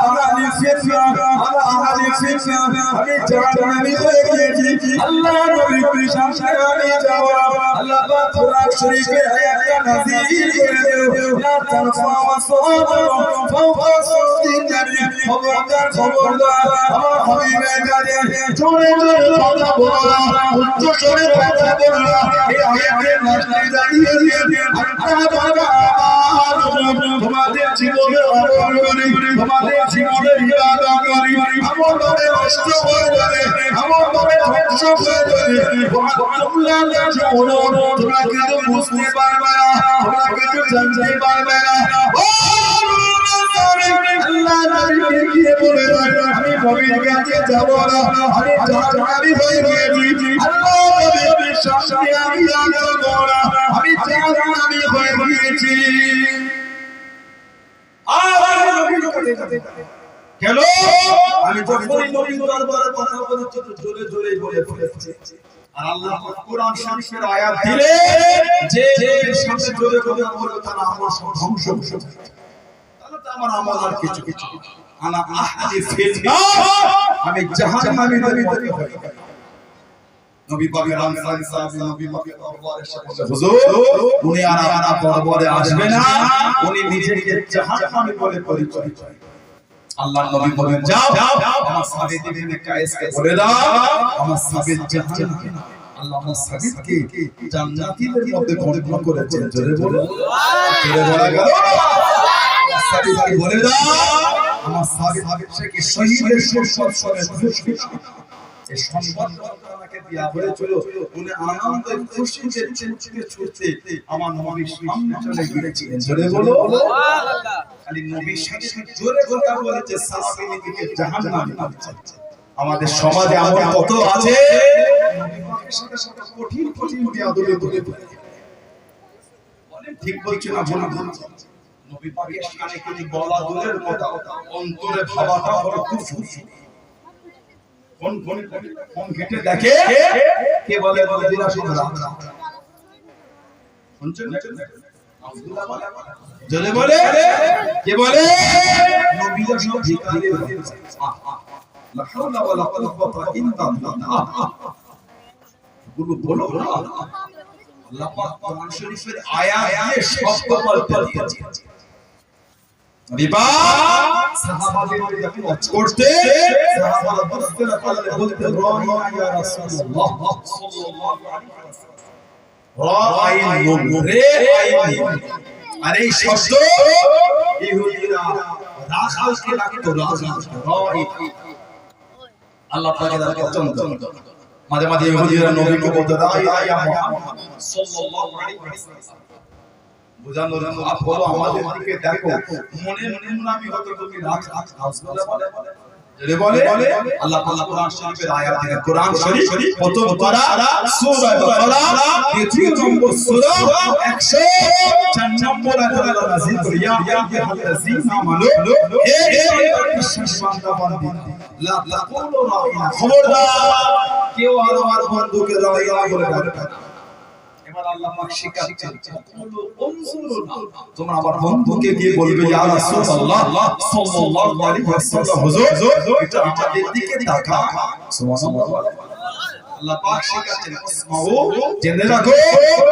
আহলি ফিতনা আহলি ফিতনা আমি জাহান্নামী হয়ে গিয়েছি আল্লাহ নবীর সামনে আমি যাব আল্লাহ পাক কোরআন শরীফে আয়াতটা নাযিল করে দেও লা তারফা ওয়াসাবা ফাওকা সাওতিন নবী খবরদার আমার হাবিবের কাছে জোরে জোরে কথা বলো না, উচ্চ স্বরে কথা বলো না। এই আয়াতের মাঝে দাঁড়িয়ে তোমাদের জীবনে আমল করি, তোমাদের জীবনের ইবাদত করি, আমল ভাবে নষ্ট হয়ে যাবে, আমল ভাবে ধ্বংস হয়ে যাবে। তোমরা কিন্তু বুঝতে পারবে না, তোমরা কিন্তু জানতে পারবে না। আমি নবীর কাছে যাব না, আমি জাহান্নামী হয়ে গিয়েছি। আমি জাহান্নামী হয়ে গিয়েছি। কেন? আমি যখনই নবীর দরবারে কথা বলেছি জোরে জোরে বলে ফেলেছি। আর আল্লাহ কোরআন শরীফের আয়াত দিলে যে সামনে জোরে কথা বলবে তারা আমার ধ্বংস হবে। তাহলে তো আমার আমল আর কিছু আনা আহলি ফিতনা, আমি জাহান্নামীদের মধ্যে হই। নবী পাক রামসান সাহেব নবী পাকের দরবারে এসে হুজুর উনি আর আপনার দরবারে আসবে না, উনি নিজেকে জাহান্নামী বলে পরিচয় দেয়। আল্লাহর নবী বলেন যাও আমার সাবিত ইবনে কায়েসকে বলে দাও আমার সাবিত জাহান্নামী। আল্লাহ আমার সাবিতকে জান্নাতীদের মধ্যে গণ্য করেছেন। জোরে বলো জোরে বলা গেল আমার সাবিতকে বলে দাও আমার সাবিত থেকে শহীদের সম্মানে খুশি। এই সম্মান আপনাকে দেয়া হয়েছিল, উনি আনন্দে খুশিতে ছুটতে আমার নবীর সামনে চলে গিয়েছিলেন। জোরে বলো সুবহানাল্লাহ। খালি নবীর সাথে জোরে কথা বলেছে সাহাবী নিজেকে জাহান্নামে পাচ্ছে। আমাদের সমাজে এমন কত আছে নবী পাকের সাথে সাথে কঠিন কঠিন বেয়াদবি বলে বলেন, ঠিক বলছি না ভুল বলছি? নবী পাকের সামনে কিন্তু বলা দূরের কথা, অন্তরে ভাবাটা হলো কুফর। কোন কোন কোন ঘেটে দেখে কে বলে নবীরা শুনরা শুনছেন না? আব্দুল্লাহ বলে জলে বলে কে বলে নবীরা সব ভিখারি লা হাওলা ওয়ালা কুওয়াতা ইল্লা বিল্লাহ। বলো না আল্লাহ পাক কোরআন শরীফের আয়াত দিয়ে শব্দ পাল্টে দিয়েছে। নবী পাক সাহাবাদের যখন ওয়াজ করতে সাহাবারা বুঝতে না পারলে বলতে রাইনা ইয়া রাসূলুল্লাহ সাল্লাল্লাহু আলাইহি ওয়াসাল্লাম। রাইন রে আইন, আর এই শব্দ ইহুদিরা রাখালকে লাগতো রাখাল রাইন। আল্লাহ পাকের পছন্দ। মাঝে মাঝে ইহুদিরা নবীকে বলতো ইয়া মুহাম্মদ সাল্লাল্লাহু আলাইহি ওয়াসাল্লাম। বুঝানোর আপ বলো আমাদের দিকে দেখো, মনে মনে আমি হয়তো তুমি রাখ রাসূলুল্লাহ বলে আল্লাহ তাআলা কোরআন শরীফের আয়াত দিলেন। কোরআন শরীফ প্রথম পারা সূরা বাকারা দ্বিতীয় নম্বর সূরা 104 নম্বর আয়াত আল্লাহ নাযিল করে ইয়া আইয়ুহাল্লাযীনা আমানু হে বিশ্বাস বান্দা বান্দি লা তাকুলু রাইনা, খবরদার কেউ আর আমার বন্ধুকে রাইনা বলে ডাকবে না। আল্লাহ পাক শিখাচ্ছেন তোমরা আমার বন্ধুকে গিয়ে বলবে ইয়া রাসূলুল্লাহ সাল্লাল্লাহু আলাইহি ওয়াসাল্লাম হুজুর এটা আমাদের দিকে তাকা। সুবহানাল্লাহ। আল্লাহ পাক শিখাচ্ছেন ইসমাউ জেনে রাখো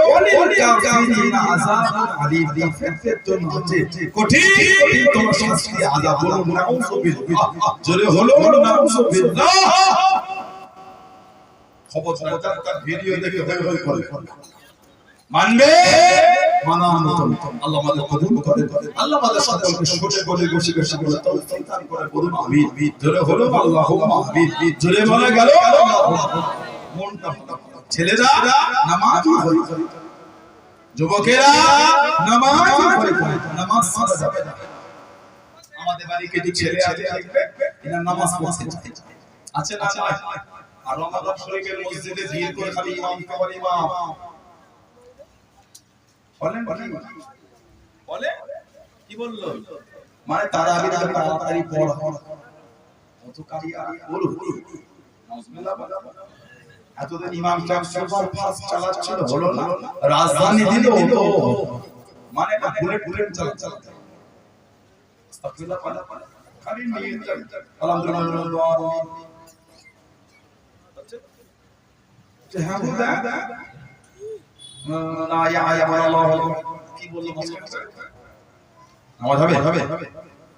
ওয়ালিল কাফিরিনা আযাবুন আলীম, ফেরেশতাদের জন্য আছে কঠিন তোমার শাস্তি আযাব। বলো নাউযুবিল্লাহ, জোরে হলো নাউযুবিল্লাহ। খবরদার তার ভিডিও দেখে হই করে মানবে মানা মতন আল্লাহ আমাদের কবুল করে। আল্লাহ আমাদের সকলকে সঠিক বলে বসে বসে বলে তৌফিক দান করে। বলুন আমিন। জোরে হলো আল্লাহুম্মা আমিন। জোরে বলা গেল মনটা ছেলেরা নামাজ পড়ে, যুবকেরা নামাজ পড়ে, নামাজ ছাড়া যাবে না। আমাদের বাড়ি কিছু ছেলে আছে দেখবে এরা নামাজ পড়তে আছে না আর রমাদান শরীফের মসজিদে ভিড় করে খালি ইমাম কবর ইমাম বলে কি বললো মানে তারা আগে তাড়াতাড়ি পড়া অত কারি আর বলো নাউজুবিল্লাহ। এতদিন ইমাম সাহেব সুপার ফাস্ট চালাচ্ছিল, হলো না, রাজধানী দিল তো মানে না বুলেট বুলেট চালাচ্ছে। আস্তাগফিরুল্লাহ খালি নিয়ে আলহামদুলিল্লাহ না ইয়া আল্লাহ কি বললো নামাজ হবে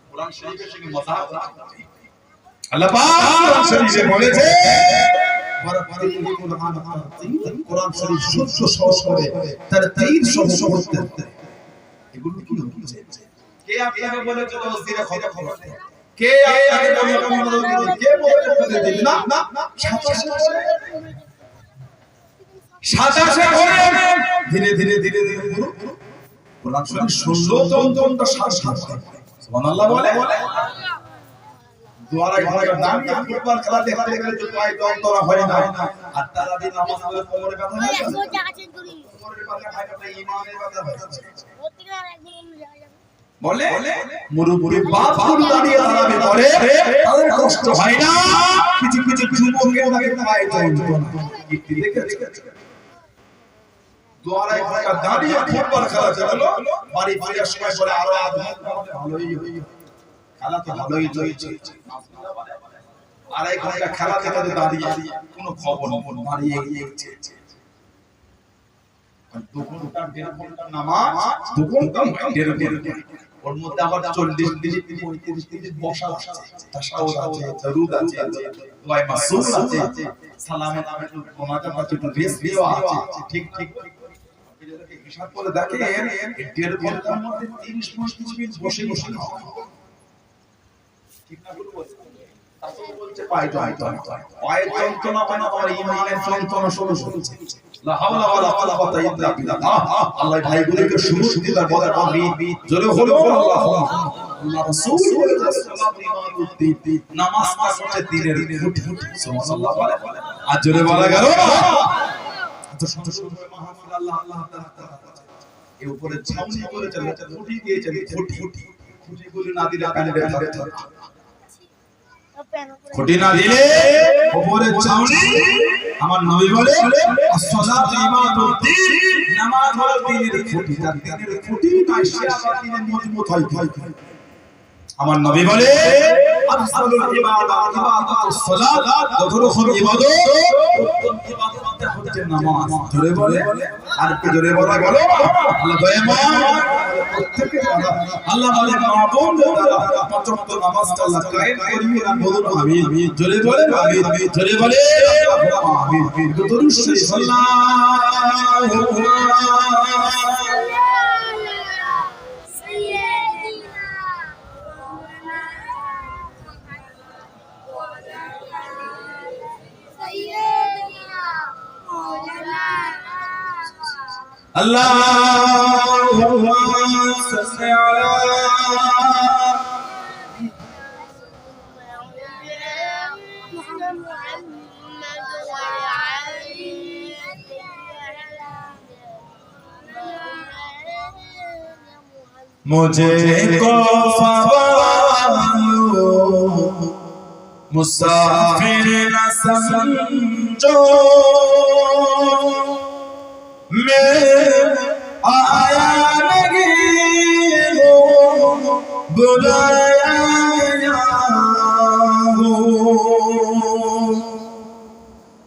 কোরআন শরীফের সঙ্গে মাযহাব আল্লাহ পাক শরীফে বলেছে কোরআন শরীফ শুদ্ধ সহজ করে তার 3 শব্দ করতে এগুলো কি হচ্ছে কে আপনাকে বলেছে তসবিরে খতম করতে কে আপনাকে বলেছে কে বলেছে দিন না না 27 করে ধীরে ধীরে ধীরে ধীরে কোরআন শরীফ 16 তন্ত্র সাত সুবহানাল্লাহ বলে দুয়ারে ঘরে দাঁড়িয়ে ফুটবল খেলা দেখতে গেলে যে পায়ে যন্ত্রণা হয় না আর তারা দিন নামাজ পড়ে কোমরে ব্যথা হয় না কোমরে ব্যথা হয় না ইমানের ব্যথা হয় বলে মুরুবুরি বাপগুলো দাঁড়িয়ে দাঁড়াবে পড়ে তাদের কষ্ট হয় না কিছু কিছু যুবকের লাগে পায়ে যন্ত্রণা কি দেখেছে দুয়ারে ঘরে দাঁড়িয়ে ফুটবল খেলা চললো বাড়ি ফেরার সময় পরে আরো ভালোই খেলা তো ভালোই চলছে আড়াই ঘন্টা খেলা খেলাতে দাঁড়িয়ে কোনো খবর দাঁড়িয়ে গিয়েছে ওর মধ্যে আবার 40 মিনিট 35 মিনিট বসা আছে তাশাহুদ আছে দরুদ আছে দুআয়ে মাসুর আছে সালামের নামে একটু কোনাটা পাচ্ছে একটু রেস্ট দেওয়া আছে ঠিক ঠিক হিসাব করে দেখেন 1.5 ঘন্টার মধ্যে 30-35 মিনিট বসে বসে খাওয়া ঠিক না বলবো তারপর বলছে পায়ে যন্ত্রণা পায় না আমার ঈমানের যন্ত্রণা শুরু হচ্ছে লা হাওলা ওয়ালা কুওয়াতা ইল্লা বিল্লাহ আল্লাহ ভাইগুলোকে শুরু দিদার বলে আমি জোরে হলো আল্লাহ আল্লাহ রাসূল সাল্লাল্লাহু আলাইহি নামাজ পড়ছে দিনের খুঁটি সুবহানাল্লাহ বলে আর জোরে বলা গেল তো সুন্দর মাহফিল আল্লাহ আল্লাহ তাআলা এর উপরে ছাউনি করে চলে খুঁটি দিয়ে চলে খুঁটিগুলো না দিলে কানে ব্যথা খুঁটি না দিলে উপরে ছাউনি আমার নবী বলে as-salatu imaduddin নামাজ হলো দ্বীনের খুঁটি তার দ্বীনের খুঁটি কাশিয়া বাতিনে মজবুত হয় আমার নবী বলে আফসালুল ইবাদাতুস সালাত যতক্ষণ ইবাদত উত্তম ইবাদত হচ্ছে নামাজ জোরে বলে আর কি জোরে বলা গেল আল্লাহ দয়াময় প্রত্যেককে আল্লাহ বলে মাবুদ পাঁচ ওয়াক্ত নামাজটা আল্লাহ কায়েম করিয়ে রাখুন বলুন আমিন জোরে বলে আমিন জোরে বলে আমিন দরুদ শরীফ সাল্লাল্লাহু Allahumma salli ala मुझे कफावालो मुसाफिर न समझो मैं आया नहीं हो बुलाया हो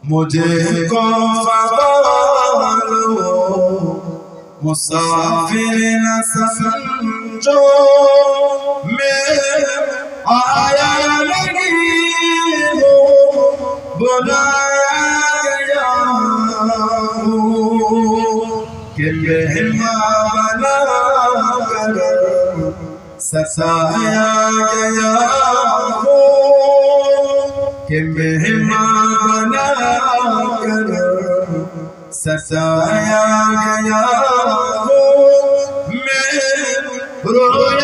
मुझे कफावालो मुसाफिर न समझो मैं आया नहीं हो बुलाया हो कि मेहमान बनाकर सताया गया हो कि मेहमान बनाकर सताया गया हो मैं रोया